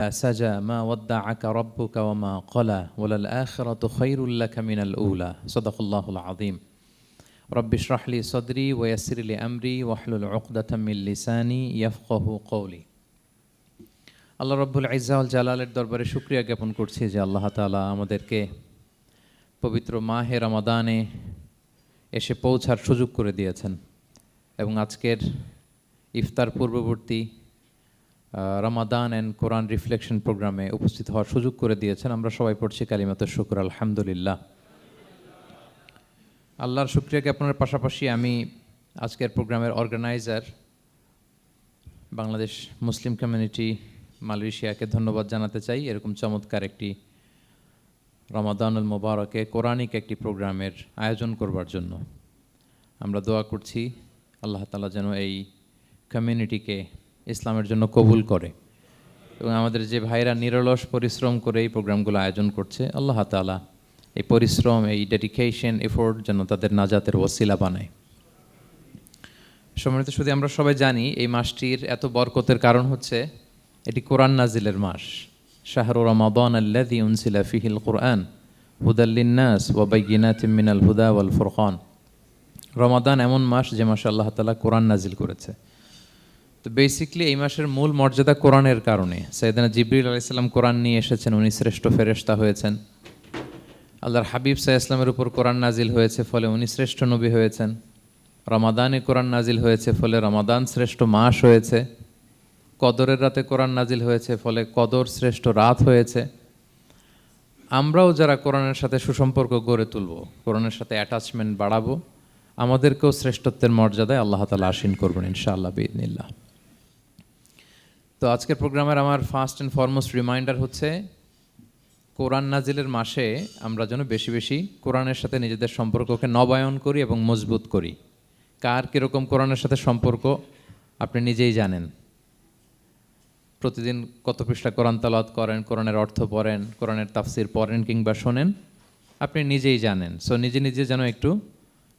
سجى ما ودعك ربك وما قلى وللآخرة خير لك من الأولى صدق الله العظيم رب اشرح لي صدري ويسر لي أمري واحلل عقدة من لساني يفقه قولي আল্লাহ রব্বুল ইজ্জা ওয়াল জালালের দরবারে শুকরিয়া জ্ঞাপন করছি যে আল্লাহ তাআলা আমাদেরকে পবিত্র মাহে রমাদানে এসে পৌঁছার সুযোগ করে দিয়েছেন এবং আজকের ইফতার পূর্ববর্তী রমাদান অ্যান্ড কোরআন রিফ্লেকশন প্রোগ্রামে উপস্থিত হওয়ার সুযোগ করে দিয়েছেন। আমরা সবাই পড়ছি কালিমাতুশ শুকর আলহামদুলিল্লাহ। আল্লাহর শুকরিয়া জ্ঞাপনের পাশাপাশি আমি আজকের প্রোগ্রামের অর্গানাইজার বাংলাদেশ মুসলিম কমিউনিটি মালয়েশিয়াকে ধন্যবাদ জানাতে চাই এরকম চমৎকার একটি রমাদানুল মুবারকে কোরআনিক একটি প্রোগ্রামের আয়োজন করবার জন্য। আমরা দোয়া করছি আল্লাহ তাআলা যেন এই কমিউনিটিকে ইসলামের জন্য কবুল করে এবং আমাদের যে ভাইরা নিরলস পরিশ্রম করে এই প্রোগ্রামগুলো আয়োজন করছে আল্লাহ তাআলা এই পরিশ্রম, এই ডেডিকেশন, এফোর্ট যেন তাদের নাজাতের ওসিলা বানায়। সম্মানিত শুধু আমরা সবাই জানি এই মাসটির এত বরকতের কারণ হচ্ছে এটি কোরআন নাজিলের মাস। শাহরু রমাদান আল্লাযী উনজিলা ফীহিল কুরআন হুদাল লিন্নাস ওয়া বাইয়িনাতিম মিনাল হুদা ওয়াল ফুরকান। রমাদান এমন মাস যে মাসে আল্লাহ তাআলা কোরআন নাজিল করেছে। তো বেসিক্যালি এই মাসের মূল মর্যাদা কোরআনের কারণে। সাইয়েদনা জিবরিল আলাইহিস সালাম কোরআন নিয়ে এসেছেন, উনি শ্রেষ্ঠ ফেরেশতা হয়েছেন। আল্লাহর হাবিব সাল্লাল্লাহু আলাইহি ওয়াসাল্লামের উপর কোরআন নাজিল হয়েছে, ফলে উনি শ্রেষ্ঠ নবী হয়েছেন। রমাদানে কোরআন নাজিল হয়েছে, ফলে রমাদান শ্রেষ্ঠ মাস হয়েছে। কদরের রাতে কোরআন নাজিল হয়েছে, ফলে কদর শ্রেষ্ঠ রাত হয়েছে। আমরাও যারা কোরআনের সাথে সুসম্পর্ক গড়ে তুলব, কোরআনের সাথে অ্যাটাচমেন্ট বাড়াবো, আমাদেরকেও শ্রেষ্ঠত্বের মর্যাদায় আল্লাহ তাআলা আশীন করবেন ইনশাআল্লাহ বিইذنিল্লাহ। তো আজকের প্রোগ্রামের আমার ফার্স্ট অ্যান্ড ফরমোস্ট রিমাইন্ডার হচ্ছে কোরআন নাজিলের মাসে আমরা যেন বেশি বেশি কোরআনের সাথে নিজেদের সম্পর্ককে নবায়ন করি এবং মজবুত করি। কার কীরকম কোরআনের সাথে সম্পর্ক আপনি নিজেই জানেন। প্রতিদিন কত পৃষ্ঠা কোরআন তেলাওয়াত করেন, কোরআনের অর্থ পড়েন, কোরআনের তাফসির পড়েন কিংবা শোনেন, আপনি নিজেই জানেন। সো নিজে নিজে যেন একটু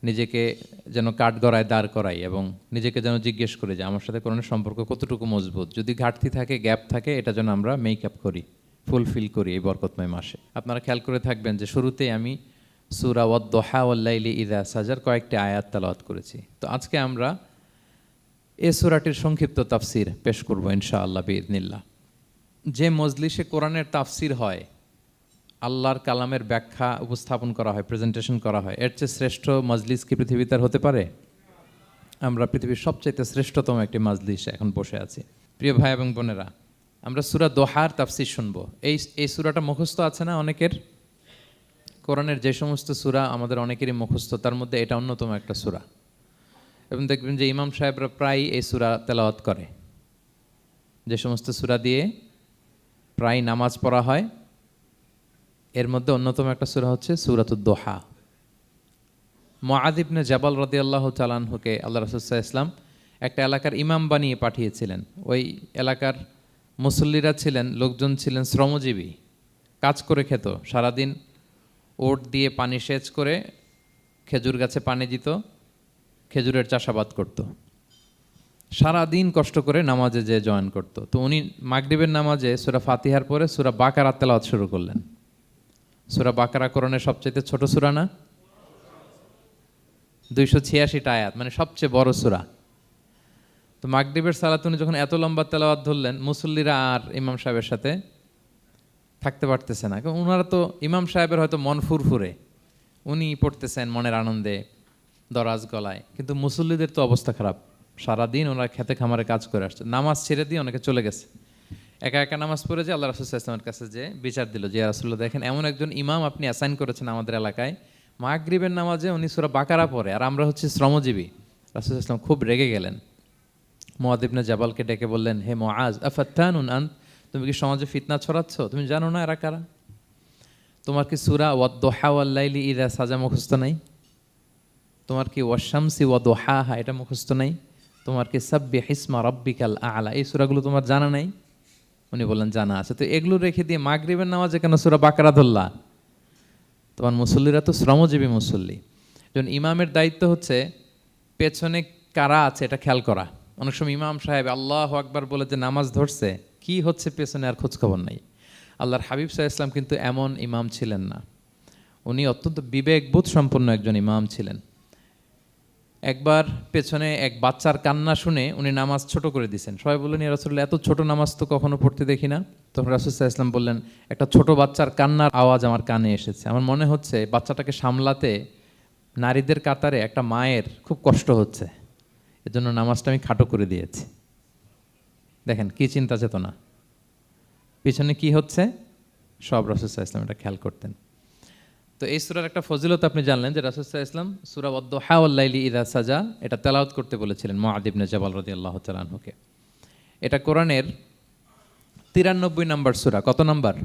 নিজেকে যেন কাঠগড়ায় দাঁড় করাই এবং নিজেকে যেন জিজ্ঞেস করি যে আমার সাথে কোরআনের সম্পর্ক কতটুকু মজবুত। যদি ঘাটতি থাকে, গ্যাপ থাকে, এটা যেন আমরা মেক আপ করি, ফুলফিল করি এই বরকতময় মাসে। আপনারা খেয়াল করে থাকবেন যে শুরুতেই আমি সূরা ওয়াদ-দুহা ওয়াল-লাইলি ইযা সাজার কয়েকটি আয়াত তেলাওয়াত করেছি। তো আজকে আমরা এই সূরাটির সংক্ষিপ্ত তাফসির পেশ করব ইনশাআল্লাহ বিইذنিল্লাহ। যে মজলিসে কোরআনের তাফসির হয়, আল্লাহর কালামের ব্যাখ্যা উপস্থাপন করা হয়, প্রেজেন্টেশন করা হয়, এর চেয়ে শ্রেষ্ঠ মজলিস কি পৃথিবীতে আর হতে পারে? আমরা পৃথিবীর সবচাইতে শ্রেষ্ঠতম একটি মজলিসে এখন বসে আছি। প্রিয় ভাই এবং বোনেরা, আমরা সূরা দোহার তাফসির শুনবো। এই সূরাটা মুখস্থ আছে না অনেকের? কোরআনের যে সমস্ত সূরা আমাদের অনেকেরই মুখস্থ, তার মধ্যে এটা অন্যতম একটা সূরা। এবং দেখবেন যে ইমাম সাহেবরা প্রায় এই সূরা তেলাওয়াত করে। যে সমস্ত সূরা দিয়ে প্রায় নামাজ পড়া হয়, এর মধ্যে অন্যতম একটা সূরা হচ্ছে সূরাতুদ দোহা। মুআয ইবনে জাবাল রাদিয়াল্লাহু তাআলা আনহুকে আল্লাহ রাসূল সাল্লাল্লাহু আলাইহি ওয়াসাল্লাম একটা এলাকার ইমাম বানিয়ে পাঠিয়েছিলেন। ওই এলাকার মুসল্লিরা ছিলেন, লোকজন ছিলেন শ্রমজীবী, কাজ করে খেত। সারাদিন ওট দিয়ে পানি সেচ করে খেজুর গাছে পানি দিত, খেজুরের চাষাবাদ করত, সারাদিন কষ্ট করে নামাজে যে জয়েন করত। তো উনি মাগরিবের নামাজে সূরা ফাতিহার পরে সূরা বাকারা তেলাওয়াত শুরু করলেন। সূরা বাকারা কোরআনের সবচেয়ে ছোট সূরা না? 286টা আয়াত, মানে সবচেয়ে বড় সূরা। তো মাগরিবের সালাত উনি যখন এত লম্বা তেলাওয়াত ধরলেন, মুসল্লিরা আর ইমাম সাহেবের সাথে থাকতে পারতেছে না। কারণ ওনারা তো, ইমাম সাহেবের হয়তো মন ফুরফুরে, উনি পড়তেছেন মনের আনন্দে দরাজ গলায়, কিন্তু মুসল্লিদের তো অবস্থা খারাপ। সারাদিন ওনারা খেতে খামারে কাজ করে আসছে, নামাজ ছেড়ে দিয়ে অনেকে চলে গেছে। একা একা নামাজ পড়ে যে আল্লাহ রাসূল সাল্লাল্লাহু আলাইহি ওয়াসাল্লামের কাছে যে বিচার দিল যে ইয়া রাসূলুল্লাহ, দেখেন এমন একজন ইমাম আপনি অ্যাসাইন করেছেন আমাদের এলাকায়, মাগরিবের নামাজে উনি সূরা বাকারা পড়ে আর আমরা হচ্ছে শ্রমজীবী। রাসূল সাল্লাল্লাহু আলাইহি ওয়াসাল্লাম খুব রেগে গেলেন। মুআয ইবনে জাবালকে ডেকে বললেন, হে মুআয, আফাত্তানুন আন্ত, তুমি কি সমাজে ফিতনা ছড়াচ্ছ? তুমি জানো না এরা কারা? তোমার কি সূরা ওয়াদ-দুহা ওয়াল-লাইলি ইযা সাজা মুখস্থ নাই? তোমার কি ওয়াশ-শামসি ওয়া-দুহাহা এটা মুখস্থ নাই? তোমার কি সাব্বিহ ইসমা রাব্বিকাল আ'লা এই সূরাগুলো তোমার জানা নাই? উনি বললেন জানা আছে। তো এগুলো রেখে দিয়ে মাগরিবের নামাজে কেন সূরা বাকারা ধরলা? তোমার মুসল্লিরা তো শ্রমজীবী মুসল্লি। যখন ইমামের দায়িত্ব হচ্ছে পেছনে কারা আছে এটা খেয়াল করা। অনেক সময় ইমাম সাহেব আল্লাহু আকবার বলে যে নামাজ ধরছে, কি হচ্ছে পেছনে আর খোঁজখবর নাই। আল্লাহর হাবিব সাল্লাল্লাহু আলাইহি ওয়াসাল্লাম কিন্তু এমন ইমাম ছিলেন না, উনি অত্যন্ত বিবেকবোধ সম্পন্ন একজন ইমাম ছিলেন। একবার পেছনে এক বাচ্চার কান্না শুনে উনি নামাজ ছোট করে দিয়েছেন। সবাই বললেন, ইয়া রাসূলুল্লাহ, এত ছোট নামাজ তো কখনো পড়তে দেখি না। তখন রাসূল সাল্লাল্লাহু আলাইহি ওয়াসাল্লাম বললেন, একটা ছোট বাচ্চার কান্নার আওয়াজ আমার কানে এসেছে, আমার মনে হচ্ছে বাচ্চাটাকে সামলাতে নারীদের কাতারে একটা মায়ের খুব কষ্ট হচ্ছে, এজন্য নামাজটা আমি খাটো করে দিয়েছি। দেখেন কি চিন্তা চেতনা, পিছনে কি হচ্ছে সব রাসূল সাল্লাল্লাহু আলাইহি ওয়াসাল্লাম এটা খেয়াল করতেন। তো এই সূরার একটা ফজিলত আপনি জানলেন যে রাসূল সাল্লাল্লাহু আলাইহি ওয়াসাল্লাম সূরা ওয়াদ-দুহা ওয়াল-লাইলি ইযা সাজা এটা তেলাওয়াত করতে বলেছিলেন মুআয ইবনে জাবাল রাদিয়াল্লাহু তাআলা আনহুকে। এটা কোরআনের 93 নম্বর সূরা। কত নাম্বার?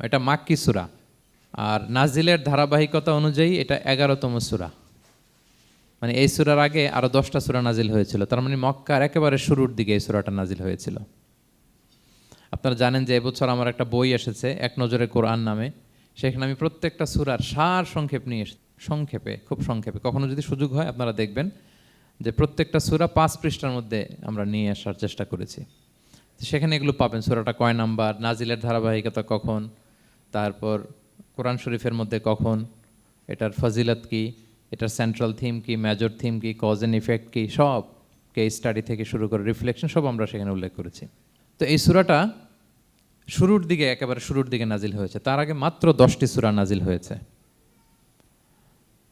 এটা মাক্কি সূরা, আর নাজিলের ধারাবাহিকতা অনুযায়ী এটা 11তম সূরা। মানে এই সূরার আগে আরো 10টা সূরা নাজিল হয়েছিল, তার মানে মক্কার একেবারে শুরুর দিকে এই সূরাটা নাজিল হয়েছিল। আপনারা জানেন যে এবছর আমার একটা বই এসেছে এক নজরে কোরআন নামে, সেখানে আমি প্রত্যেকটা সূরার সার সংক্ষেপ নিয়ে সংক্ষেপে, খুব সংক্ষেপে, কখনো যদি সুযোগ হয় আপনারা দেখবেন যে প্রত্যেকটা সূরা 5 পৃষ্ঠার মধ্যে আমরা নিয়ে আসার চেষ্টা করেছি। সেখানে এগুলো পাবেন, সূরাটা কয় নাম্বার, নাজিলের ধারাবাহিকতা কখন, তারপর কোরআন শরীফের মধ্যে কখন, এটার ফজিলত কি, এটার সেন্ট্রাল থিম কি, মেজর থিম কি, কজ অ্যান্ড ইফেক্ট কি, সব কেস স্টাডি থেকে শুরু করে রিফ্লেকশন সব আমরা সেখানে উল্লেখ করেছি। তো এই সূরাটা শুরুর দিকে, একেবারে শুরুর দিকে নাজিল হয়েছে, তার আগে মাত্র 10টি সূরা নাজিল হয়েছে।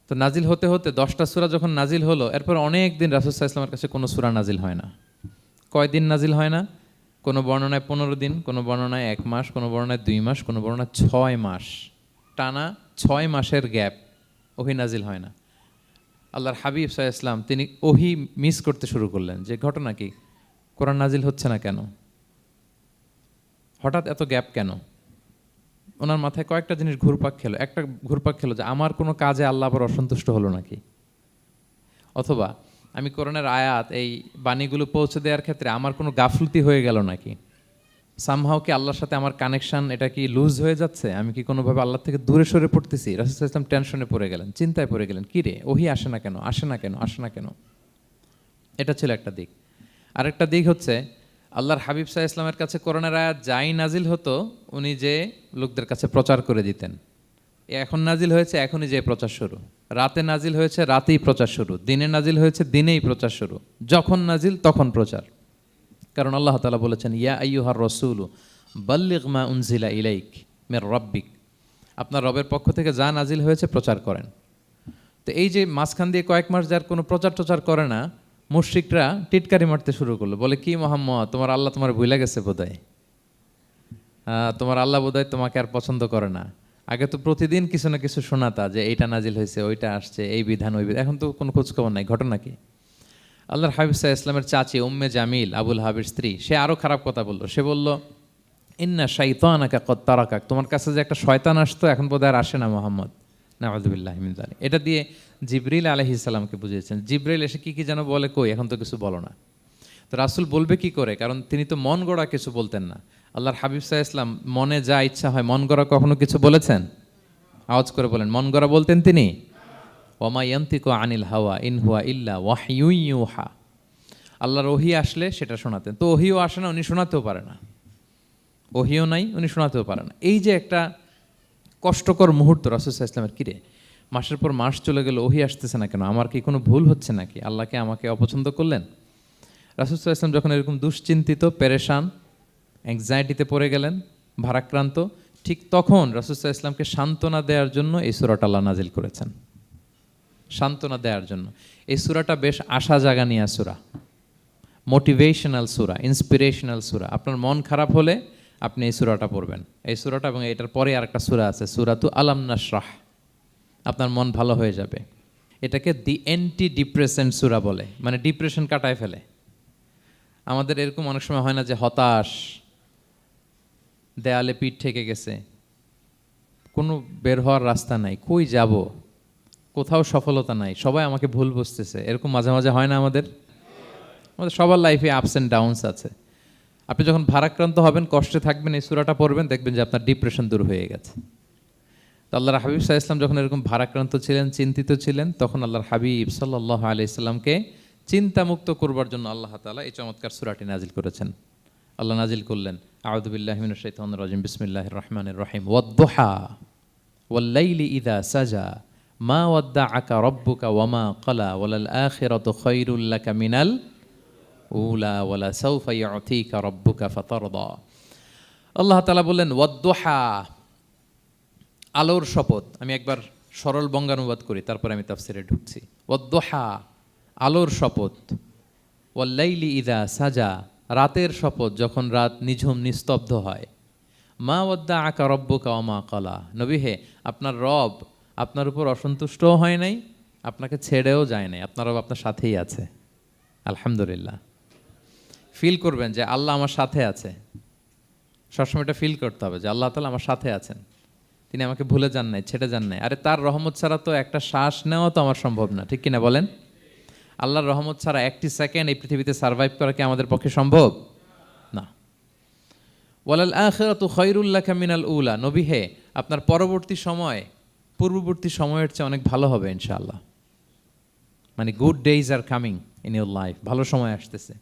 তো নাজিল হতে হতে 10টা সূরা যখন নাজিল হলো, এরপর অনেক দিন রাসূল সাল্লাল্লাহু আলাইহি ওয়াসাল্লামের কাছে কোনো সূরা নাজিল হয় না। কয়দিন নাজিল হয় না? কোনো বর্ণনায় 15 দিন, কোনো বর্ণনায় 1 মাস, কোনো বর্ণনায় 2 মাস, কোনো বর্ণনায় 6 মাস, টানা 6 মাসের গ্যাপ ওহী নাজিল হয় না। আল্লাহর হাবিব সাল্লাল্লাহু আলাইহি ওয়াসাল্লাম তিনি ওহী মিস করতে শুরু করলেন, যে ঘটনা কি, কোরআন নাজিল হচ্ছে না কেন, হঠাৎ এত গ্যাপ কেন? ওনার মাথায় কয়েকটা জিনিস ঘুরপাক খেলো। একটা ঘুরপাক খেলো যে আমার কোনো কাজে আল্লাহ আবার অসন্তুষ্ট হলো নাকি, অথবা আমি কোরআনের আয়াত এই বাণীগুলো পৌঁছে দেওয়ার ক্ষেত্রে আমার কোনো গাফলতি হয়ে গেল নাকি, সামহাও কি আল্লাহর সাথে আমার কানেকশন এটা কি লুজ হয়ে যাচ্ছে, আমি কি কোনোভাবে আল্লাহ থেকে দূরে সরে পড়তেছি। রাসূল সাল্লাল্লাহু আলাইহি ওয়াসাল্লাম টেনশনে পড়ে গেলেন, চিন্তায় পড়ে গেলেন, কি রে ওহী আসে না কেন, আসে না কেন, আসে না কেন। এটা ছিল একটা দিক। আরেকটা দিক হচ্ছে আল্লাহর হাবিব সাল্লাল্লাহু আলাইহি ওয়াসাল্লামের কাছে কোরআনের আয়াত যাই নাজিল হতো উনি যে লোকদের কাছে প্রচার করে দিতেন, এখন নাজিল হয়েছে এখনই যে প্রচার শুরু, রাতে নাজিল হয়েছে রাতেই প্রচার শুরু, দিনে নাজিল হয়েছে দিনেই প্রচার শুরু, যখন নাজিল তখন প্রচার। কারণ আল্লাহ তাআলা বলেছেন, ইয়া আইয়ুহার রাসূলু বাল্লিগ মা উনজিলা ইলাইক মির রাব্বিক, আপনার রবের পক্ষ থেকে যা নাজিল হয়েছে প্রচার করেন। তো এই যে মাঝখান দিয়ে কয়েক মাস যার কোনো প্রচার টচার করে না, মুশরিকরা টিটকারি মারতে শুরু করলো, বলে কি মুহাম্মদ, তোমার আল্লাহ তোমার ভুলে গেছে বোধহয়, তোমার আল্লাহ বোধহয় তোমাকে আর পছন্দ করে না। আগে তো প্রতিদিন কিছু না কিছু শোনাতা যে এইটা নাজিল হয়েছে, ওইটা আসছে, এই বিধান ওই বিধান, এখন তো কোনো খোঁজখবর নাই। ঘটনা কি? আল্লাহর হাবিব সাল্লাল্লাহু আলাইহি ওয়াসাল্লামের চাচি উম্মে জামিল, আবুল হাবির স্ত্রী, সে আরও খারাপ কথা বললো। সে বলল, ইন্না শাইতানাকা কদ তারাকাক, তোমার কাছে যে একটা শয়তান আসতো এখন বোধহয় আর আসে না মুহাম্মদ, নাউযুবিল্লাহি মিন যালিক। এটা দিয়ে জিবরিল আলাইহিস সালামকে বুঝিয়েছেন। জিবরিল এসে কি কি যেন বলে, কই এখন তো কিছু বলো না। তো রাসূল বলবে কি করে, কারণ তিনি তো মন গড়া কিছু বলতেন না। আল্লাহর হাবিব সাল্লাল্লাহু আলাইহি ওয়াসাল্লাম মনে যা ইচ্ছা হয় মন গড়া কখনো কিছু বলেছেন? আওয়াজ করে বলেন, মন গড়া বলতেন তিনি? ওমা ইয়ান্তিকু আনিল হাওয়া ইন হুয়া ইল্লা ওয়াহয়ুন ইউহা, আল্লাহর ওহী আসলে সেটা শোনাতেন। তো ওহীও আসে না, উনি শোনাতেও পারে না, ওহীও নাই, উনি শোনাতেও পারে না। এই যে একটা কষ্টকর মুহূর্ত রাসূল সাল্লাল্লাহু আলাইহি ওয়াসাল্লামের, কিরে মাসের পর মাস চলে গেল ওহী আসতেছে না কেন, আমার কি কোনো ভুল হচ্ছে নাকি, আল্লাহকে আমাকে অপছন্দ করলেন? রাসূল সাল্লাল্লাহু আলাইহি ওয়াসাল্লাম যখন এরকম দুশ্চিন্তিত, পেরেশান, অ্যাংজাইটিতে পড়ে গেলেন, ভারাক্রান্ত, ঠিক তখন রাসূল সাল্লাল্লাহু আলাইহি ওয়াসাল্লামকে সান্ত্বনা দেওয়ার জন্য এই সূরাটা আল্লাহ নাজিল করেছেন। সান্ত্বনা দেওয়ার জন্য এই সূরাটা বেশ আশা জাগানিয়া সূরা, মোটিভেশনাল সূরা, ইন্সপিরেশনাল সূরা। আপনার মন খারাপ হলে আপনি এই সূরাটা পড়বেন, এই সূরাটা, এবং এটার পরে আরেকটা সূরা আছে সূরাতু আলাম নাশরাহ, আপনার মন ভালো হয়ে যাবে। এটাকে দি অ্যান্টি ডিপ্রেসেন্ট সূরা বলে, মানে ডিপ্রেশন কাটায় ফেলে। আমাদের এরকম অনেক সময় হয় না যে হতাশ, দেয়ালে পিঠ ঠেকে গেছে, কোনো বের হওয়ার রাস্তা নাই, কই যাব, কোথাও সফলতা নাই, সবাই আমাকে ভুল বুঝতেছে, এরকম মাঝে মাঝে হয় না? আমাদের সবার লাইফে আপস অ্যান্ড ডাউনস আছে। আপনি যখন ভারাক্রান্ত হবেন, কষ্টে থাকবেন, এই সূরাটা পড়বেন, দেখবেন যে আপনার ডিপ্রেশন দূর হয়ে গেছে। তো আল্লাহর হাবিব সাল্লাল্লাহু আলাইহি ওয়াসাল্লাম যখন এরকম ভারাক্রান্ত ছিলেন, চিন্তিত ছিলেন, তখন আল্লাহর হাবিব সাল্লাল্লাহু আলাইহি ওয়াসাল্লামকে চিন্তামুক্ত করবার জন্য আল্লাহ তাআলা এই চমৎকার সূরাটি নাজিল করেছেন। আল্লাহ নাজিল করলেন, আউযু বিল্লাহি মিনাশ শাইতানির রাজিম, বিসমিল্লাহির রহমানির রহিম, ওয়াদ-দুহা ওয়াল-লাইলি ইযা সাজা মা ওয়াদ্দাআকা রাব্বুকা ওয়া মা ক্বালা ওয়ালাল আখিরাতু খায়রুল লাকা মিনাল উলা ওয়ালা সাউফা ইউতিকা রাব্বুকা ফাতারদা। আল্লাহ তাআলা বললেন ওয়াদ-দুহা, আলোর শপথ। আমি একবার সরল বঙ্গানুবাদ করি, তারপরে আমি তাফসিরে ঢুকছি। ওয়াদ-দুহা, আলোর শপথ। ওয়াল-লাইলি ইযা সাজা, রাতের শপথ, যখন রাত নিঝুম নিস্তব্ধ হয়। মা ওয়াদ্দাআকা রাব্বুকা ওয়া মা ক্বালা, নবী হে, আপনার রব আপনার উপর অসন্তুষ্টও হয় নাই, আপনাকে ছেড়েও যায় নাই, আপনার রব আপনার সাথেই আছে। আলহামদুলিল্লাহ। ফিল করবেন যে আল্লাহ আমার সাথে আছে। সবসময় এটা ফিল করতে হবে যে আল্লাহ তাআলা আমার সাথে আছেন, তিনি আমাকে ভুলে যান নাই, ছেড়ে যান নাই। আরে তার রহমত ছাড়া তো একটা শ্বাস নেওয়া তো আমার সম্ভব না, ঠিক কিনা বলেন? আল্লাহর রহমত ছাড়া একটি সেকেন্ড এই পৃথিবীতে সার্ভাইভ করা কি আমাদের পক্ষে সম্ভব না। ওয়ালাল আখিরাতু খায়রুল লাকা মিনাল উলা, নবী হে, আপনার পরবর্তী সময় পূর্ববর্তী সময়ের চেয়ে অনেক ভালো হবে ইনশাআল্লাহ। মানে good days are coming in your life, ভালো সময় আসতেছে।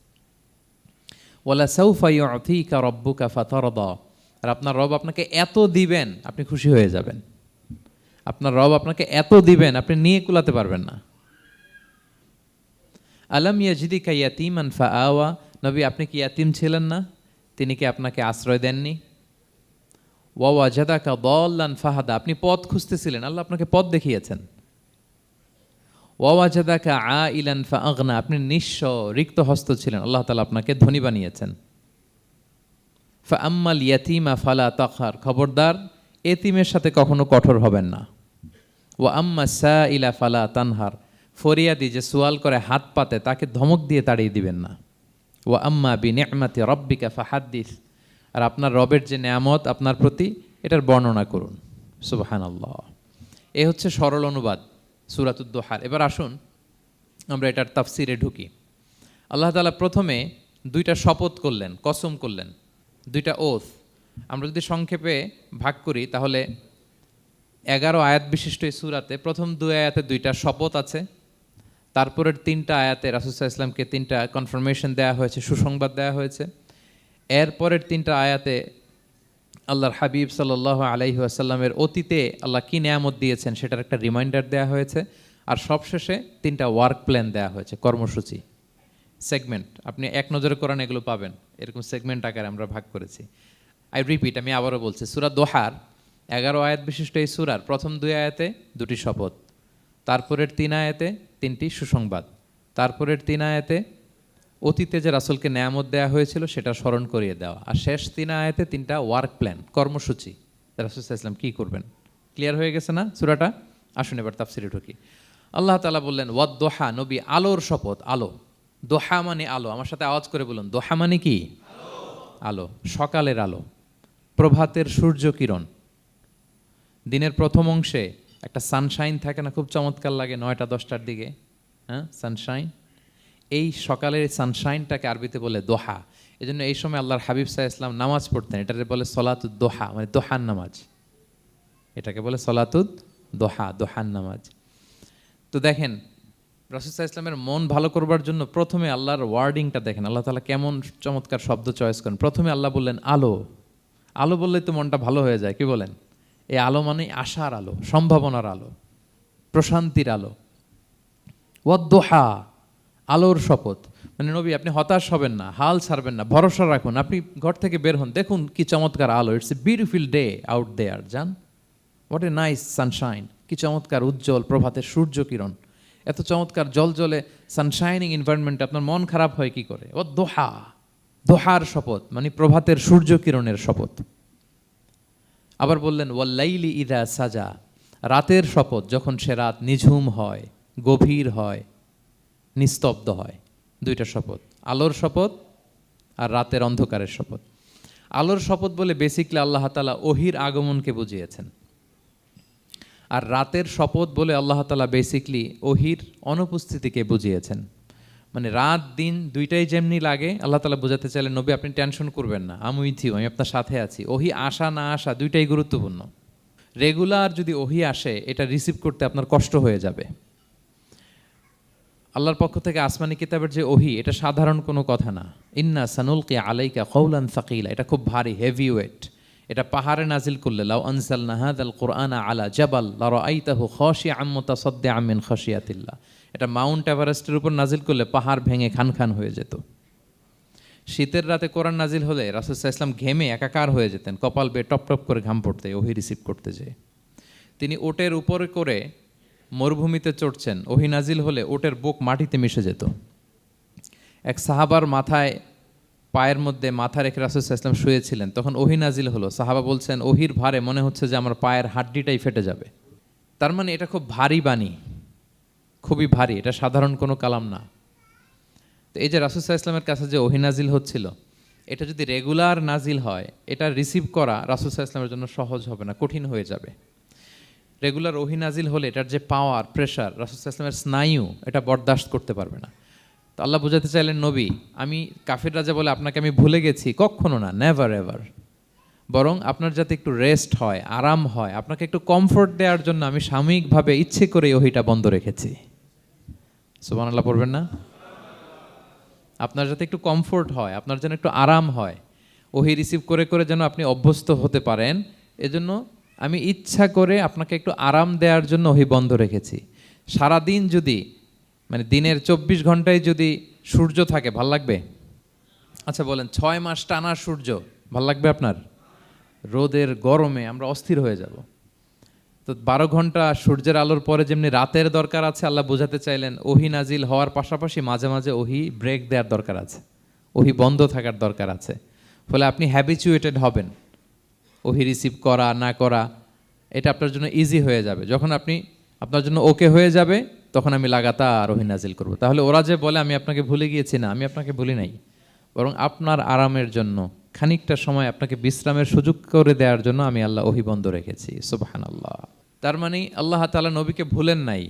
ওয়ালা সাউফা ইউতিকা রাব্বুকা ফাতারদা, আর আপনার রব আপনাকে এত দিবেন আপনি খুশি হয়ে যাবেন। আপনার রব আপনাকে এত দিবেন আপনি নিয়ে কুলাতে পারবেন না। আলাম ইয়াজিদিকা ইয়াতীমান ফাআওয়া, নবী আপনি কি ইয়াতীম ছিলেন না? তিনি কি আপনাকে আশ্রয় দেননি? ওয়া ওয়াজাদাকা দাল্লান ফাহাদা, আপনি পথ খুঁজতেছিলেন, আল্লাহ আপনাকে পথ দেখিয়েছেন। ওয়া ওয়াজাদাকা আইলান ফাআগনা, আপনি নিঃস্ব রিক্ত হস্ত ছিলেন, আল্লাহ তাআলা আপনাকে ধনী বানিয়েছেন। ফাআম্মাল ইয়াতীমা ফালা তাকহার, খবরদার এতিমের সাথে কখনো কঠোর হবেন না। ওয়া আম্মা সাইলা ফালা তানহার, ফরিয়াদি যে সোয়াল করে হাত পাতে তাকে ধমক দিয়ে তাড়িয়ে দিবেন না। ওয়া আম্মা বিনি'মাতি রাব্বিকা ফাহাদ্দিস, আর আপনার রবের যে নেয়ামত আপনার প্রতি, এটার বর্ণনা করুন। সুবহানাল্লাহ। এ হচ্ছে সরল অনুবাদ সূরাতুদ দুহার। এবার আসুন আমরা এটার তাফসিরে ঢুকি। আল্লাহ তাআলা প্রথমে দুইটা শপথ করলেন, কসম করলেন, দুইটা ওথ। আমরা যদি সংক্ষেপে ভাগ করি তাহলে 11 আয়াত বিশিষ্ট এই সূরাতে প্রথম 2 আয়াতে দুইটা শপথ আছে, তারপরের 3টা আয়াতে রাসূল সাল্লাল্লাহু আলাইহি ওয়াসাল্লামকে 3টা কনফার্মেশন দেওয়া হয়েছে, সুসংবাদ দেওয়া হয়েছে। এরপরের 3টা আয়াতে আল্লাহর হাবিব সাল্লাল্লাহু আলাইহি ওয়াসাল্লামের অতীতে আল্লাহ কী নেয়ামত দিয়েছেন সেটার একটা রিমাইন্ডার দেওয়া হয়েছে। আর সবশেষে 3টা ওয়ার্ক প্ল্যান দেওয়া হয়েছে, কর্মসূচি, সেগমেন্ট। আপনি এক নজরে কোরআন এগুলো পাবেন, এরকম সেগমেন্ট আকারে আমরা ভাগ করেছি। আই রিপিট, আমি আবারও বলছি, সূরা দোহার 11 আয়াত বিশিষ্ট এই সূরার প্রথম 2 আয়াতে 2টি শপথ, তারপরের 3 আয়াতে 3টি সুসংবাদ, তারপরের 3 আয়াতে অতীতে যে রাসূলকে নেয়ামত দেওয়া হয়েছিল সেটা স্মরণ করিয়ে দেওয়া, আর শেষ 3 আয়াতে 3টা ওয়ার্ক প্ল্যান, কর্মসূচি, রাসূল সাল্লাল্লাহু আলাইহি ওয়াসাল্লাম কী করবেন। ক্লিয়ার হয়ে গেছে না সূরাটা? আসুন এবার তাফসিরে ঢুকি। আল্লাহ তাআলা বললেন ওয়াদ-দুহা, নবী আলোর শপথ। আলো, দোহা মানে আলো। আমার সাথে আওয়াজ করে বলুন, দোহা মানে কি? আলো, সকালের আলো, প্রভাতের সূর্য কিরণ। দিনের প্রথম অংশে একটা সানশাইন থাকে না, খুব চমৎকার লাগে 9টা 10টার দিকে, হ্যাঁ, সানশাইন। এই সকালের সানশাইনটাকে আরবিতে বলে দোহা। এই জন্য এই সময় আল্লাহর হাবিব সাল্লাল্লাহু আলাইহি ওয়াসাল্লাম নামাজ পড়তেন, এটাকে বলে সলাতুদ দোহা, মানে দোহার নামাজ। এটাকে বলে সলাতুদ দোহা, দোহার নামাজ। তো দেখেন রাসূল সাল্লাল্লাহু আলাইহি ওয়াসাল্লামের মন ভালো করবার জন্য প্রথমে আল্লাহর ওয়ার্ডিংটা দেখেন, আল্লাহ তাআলা কেমন চমৎকার শব্দ চয়েস করেন। প্রথমে আল্লাহ বললেন আলো। আলো বললেই তো মনটা ভালো হয়ে যায়, কি বলেন? এই আলো মানে আশার আলো, সম্ভাবনার আলো, প্রশান্তির আলো। ওয়াদ-দুহা, আলোর শপথ। মানে নবী আপনি হতাশ হবেন না, হাল ছাড়বেন না, ভরসা রাখুন। আপনি ঘর থেকে বের হন, দেখুন কি চমৎকার আলো। It's a beautiful day out there, যান, হোয়াট এ নাইস সানশাইন, কি চমৎকার উজ্জ্বল প্রভাতের সূর্য কিরণ। এত চমৎকার জলজলে সানশাইনিং এনভায়রনমেন্টে আপনার মন খারাপ হয় কি করে? ওয়াদ-দুহা, দোহার শপথ মানে প্রভাতের সূর্য কিরণের শপথ। আবার বললেন ওয়াল-লাইলি ইযা সাজা, রাতের শপথ, যখন সে রাত নিঝুম হয়, গভীর হয়, নিস্তব্ধ হয়। 2টা শপথ, আলোর শপথ আর রাতের অন্ধকারের শপথ। আলোর শপথ বলে বেসিকলি আল্লাহ তাআলা ওহির আগমনকে বুঝিয়েছেন, আর রাতের শপথ বলে আল্লাহ তাআলা বেসিকলি ওহির অনুপস্থিতিকে বুঝিয়েছেন। মানে রাত দিন দুইটাই যেমনি লাগে, আল্লাহ তাআলা বোঝাতে চাইলেন নবী আপনি টেনশন করবেন না, আমি উইথ ইউ, আমি আপনার সাথে আছি। ওহি আসা না আসা দুইটাই গুরুত্বপূর্ণ। রেগুলার যদি ওহি আসে এটা রিসিভ করতে আপনার কষ্ট হয়ে যাবে। আল্লাহর পক্ষ থেকে আসমানি কিতাবের যে ওহী, এটা সাধারণ কোনো কথা না। ইন্না সানুলকি আলাইকা কওলান সাকিলা, এটা খুব ভারী, হেভি ওয়েট। এটা পাহাড়ে নাজিল করলে, লাউ আনজালনা হাযাল কুরআনা আলা জাবাল লারাআইতাহু খাশিআম মুতাসাদ্দিআম মিন খাশিয়াতিল্লাহ, এটা মাউন্ট এভারেস্টের উপর নাজিল করলে পাহাড় ভেঙে খান খান হয়ে যেত। শীতের রাতে কোরআন নাজিল হলে রাসূল সাল্লাল্লাহু আলাইহি ওয়াসাল্লাম ঘেমে একাকার হয়ে যেতেন, কপাল বেয়ে টপ টপ করে ঘাম পড়তে ওহী রিসিভ করতে যেয়ে। তিনি ওটের উপরে করে মরুভূমিতে চড়ছেন, ওহী নাজিল হলে ওটের বুক মাটিতে মিশে যেত। এক সাহাবার মাথায়, পায়ের মধ্যে মাথা রেখে রাসূল সাল্লাল্লাহু আলাইহি ওয়াসাল্লাম শুয়েছিলেন, তখন ওহী নাজিল হলো। সাহাবা বলছেন, ওহীর ভারে মনে হচ্ছে যে আমার পায়ের হাড্ডিটাই ফেটে যাবে। তার মানে এটা খুব ভারী বাণী, খুবই ভারী, এটা সাধারণ কোনো কালাম না। তো এই যে রাসূল সাল্লাল্লাহু আলাইহি ওয়াসাল্লামের কাছে যে ওহী নাজিল হচ্ছিল, এটা যদি রেগুলার নাজিল হয়, এটা রিসিভ করা রাসূল সাল্লাল্লাহু আলাইহি ওয়াসাল্লামের জন্য সহজ হবে না, কঠিন হয়ে যাবে। রেগুলার ওহী নাজিল হলে এটার যে পাওয়ার, প্রেশার, রাসূল সাল্লাল্লাহু আলাইহি ওয়াসাল্লামের স্নায়ু এটা বরদাস্ত করতে পারবে না। তো আল্লাহ বোঝাতে চাইলেন, নবী, আমি কাফির রাজা বলে আপনাকে আমি ভুলে গেছি, কখনো না, নেভার এভার। বরং আপনার যাতে একটু রেস্ট হয়, আরাম হয়, আপনাকে একটু কমফোর্ট দেওয়ার জন্য আমি সাময়িকভাবে ইচ্ছে করে ওহীটা বন্ধ রেখেছি। সুবহানাল্লাহ পড়বেন না? আপনার যাতে একটু কমফোর্ট হয়, আপনার যেন একটু আরাম হয়, ওহী রিসিভ করে করে যেন আপনি অভ্যস্ত হতে পারেন, এজন্য আমি ইচ্ছা করে আপনাকে একটু আরাম দেওয়ার জন্য ওহী বন্ধ রেখেছি। সারাদিন যদি, মানে দিনের 24 ঘন্টায় যদি সূর্য থাকে, ভাল লাগবে? আচ্ছা বলেন, 6 মাস টানা সূর্য ভাল লাগবে আপনার? রোদের গরমে আমরা অস্থির হয়ে যাব। তো 12 ঘন্টা সূর্যের আলোর পরে যেমনি রাতের দরকার আছে, আল্লাহ বোঝাতে চাইলেন ওহী নাজিল হওয়ার পাশাপাশি মাঝে মাঝে ওহী ব্রেক দেওয়ার দরকার আছে, ওহী বন্ধ থাকার দরকার আছে। ফলে আপনি হ্যাবিচুয়েটেড হবেন, ওহী রিসিভ করা না করা এটা আপনার জন্য ইজি হয়ে যাবে। যখন আপনি, আপনার জন্য ওকে হয়ে যাবে, তখন আমি লাগাতার ওহী নাজিল করব। তাহলে ওরা যে বলে আমি আপনাকে ভুলে গিয়েছি, না, আমি আপনাকে ভুলি নাই, বরং আপনার আরামের জন্য, খানিকটা সময় আপনাকে বিশ্রামের সুযোগ করে দেওয়ার জন্য আমি আল্লাহ ওহী বন্ধ রেখেছি। সুবহানাল্লাহ। তার মানে আল্লাহ তাআলা নবীকে ভুলেন নাই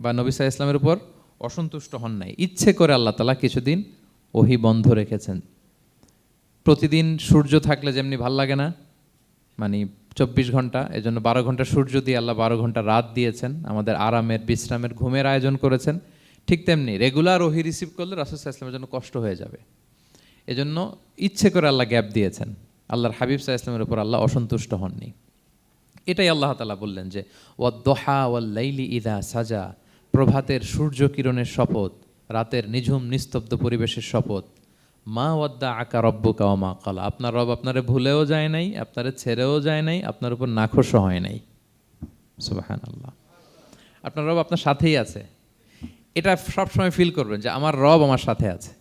বা নবী সাল্লাল্লাহু আলাইহি ওয়াসাল্লামের উপর অসন্তুষ্ট হন নাই, ইচ্ছে করে আল্লাহ তাআলা কিছুদিন ওহী বন্ধ রেখেছেন। প্রতিদিন সূর্য থাকলে যেমনি ভাল লাগে না, মানে 24 ঘন্টা, এজন্য 12 ঘন্টা সূর্য দিয়ে আল্লাহ 12 ঘন্টা রাত দিয়েছেন, আমাদের আরামের, বিশ্রামের, ঘুমের আয়োজন করেছেন। ঠিক তেমনি রেগুলার ওহী রিসিভ করলে রাসূল সাল্লাল্লাহু আলাইহি ওয়াসাল্লামের জন্য কষ্ট হয়ে যাবে, এজন্য ইচ্ছে করে আল্লাহ গ্যাপ দিয়েছেন। আল্লাহর হাবিব সাল্লাল্লাহু আলাইহি ওয়াসাল্লামের উপর আল্লাহ অসন্তুষ্ট হননি। এটাই আল্লাহ তাআলা বললেন যে ওয়াদ-দুহা ওয়াল-লাইলি ইযা সাজা, প্রভাতের সূর্য কিরণের শপথ, রাতের নিঝুম নিস্তব্ধ পরিবেশের শপথ। মা ওয়াদ্দাআকা রব্বুকা ওয়া মা ক্বালা, আপনার রব আপনারে ভুলেও যায় নাই, আপনারে ছেড়েও যায় নাই, আপনার উপর নাখোশও হয় নাই। সুবহানাল্লাহ। আপনার রব আপনার সাথেই আছে, এটা সবসময় ফিল করবেন যে আমার রব আমার সাথে আছে।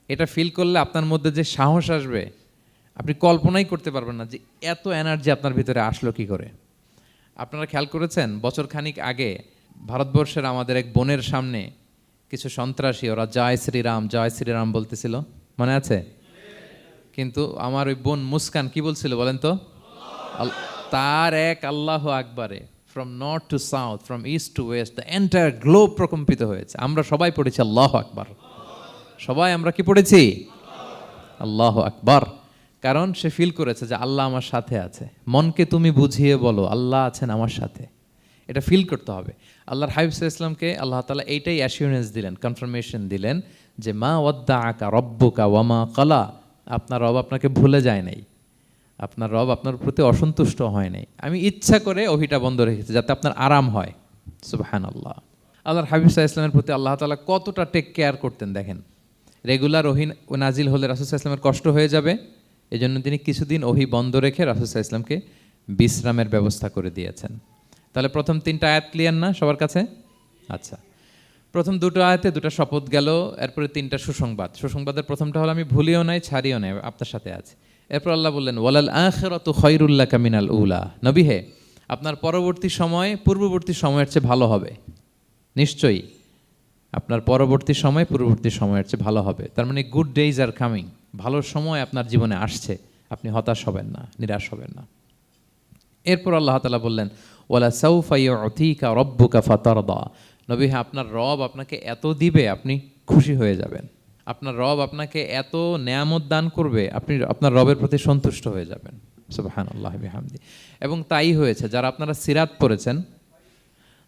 এটা ফিল করলে আপনার মধ্যে যে সাহস আসবে, আপনি কল্পনাই করতে পারবেন না যে এত এনার্জি আপনার ভিতরে আসলো কি করে। আপনারা খেয়াল করেছেন, বছর খানিক আগে ভারতবর্ষের আমাদের এক বোনের সামনে কিছু সন্ত্রাসী, ওরা জয় শ্রীরাম জয় শ্রীরাম বলতেছিল, মনে আছে? কিন্তু আমার ওই বোন মুস্কান কি বলছিল বলেন তো? তার এক আল্লাহু আকবারে from north to south, from east to west, the entire globe প্রকম্পিত হয়েছে। আমরা সবাই পড়েছি আল্লাহু আকবার, সবাই আমরা কি পড়েছি? আল্লাহু আকবার। কারণ সে ফিল করেছে যে আল্লাহ আমার সাথে আছে। মনকে তুমি বুঝিয়ে বলো আল্লাহ আছেন আমার সাথে, এটা ফিল করতে হবে। আল্লাহর হাবিব সাল্লাল্লাহু আলাইহি ওয়াসাল্লামকে আল্লাহ তাআলা এইটাই অ্যাসিওরেন্স দিলেন, কনফার্মেশন দিলেন যে মা ওয়াদ্দাআকা রব্বুকা ওয়া মা ক্বালা, আপনার রব আপনাকে ভুলে যায় নাই, আপনার রব আপনার প্রতি অসন্তুষ্ট হয় নাই। আমি ইচ্ছা করে ওহীটা বন্ধ রেখেছি যাতে আপনার আরাম হয়। সুবহানাল্লাহ। আল্লাহর হাবিব সাল্লাল্লাহু আলাইহি ওয়াসাল্লামের প্রতি আল্লাহ তাআলা কতটা টেক কেয়ার করতেন দেখেন। রেগুলার ওহী নাজিল হলে রাসূল সাল্লাল্লাহু আলাইহি ওয়াসাল্লামের কষ্ট হয়ে যাবে, এজন্য তিনি কিছুদিন ওহী বন্ধ রেখে রাসূল সাল্লাল্লাহু আলাইহি ওয়াসাল্লামকে বিশ্রামের ব্যবস্থা করে দিয়েছেন। তাহলে প্রথম 3টা আয়াত ক্লিয়ার না সবার কাছে? আচ্ছা, প্রথম 2টো আয়াতে 2টা শপথ গেল, এরপরে 3টা সুসংবাদ। সুসংবাদের প্রথমটা হলো আমি ভুলিও নাই, ছাড়িও নাই, আপনার সাথে আছে। এরপর আল্লাহ বললেন ওয়ালাল আখিরাতু খায়রুল লাকা মিনাল উলা, নবী হে, আপনার পরবর্তী সময় পূর্ববর্তী সময়ের চেয়ে ভালো হবে। নিশ্চয়ই আপনার পরবর্তী সময় পূর্ববর্তী সময়ের চেয়ে ভালো হবে। তার মানে গুড ডেইজ আর কামিং, ভালো সময় আপনার জীবনে আসছে, আপনি হতাশ হবেন না, নিরাশ হবেন না। এরপর আল্লাহ তাআলা বললেন ওয়ালা সাউফা ইউতিকা রব্বুকা ফাতারদা, নবী হ্যাঁ, আপনার রব আপনাকে এত দিবে আপনি খুশি হয়ে যাবেন, আপনার রব আপনাকে এত নেয়ামত দান করবে আপনি আপনার রবের প্রতি সন্তুষ্ট হয়ে যাবেন। সুবহানাল্লাহি বিহামদি। এবং তাই হয়েছে। যারা আপনারা সিরাত পড়েছেন,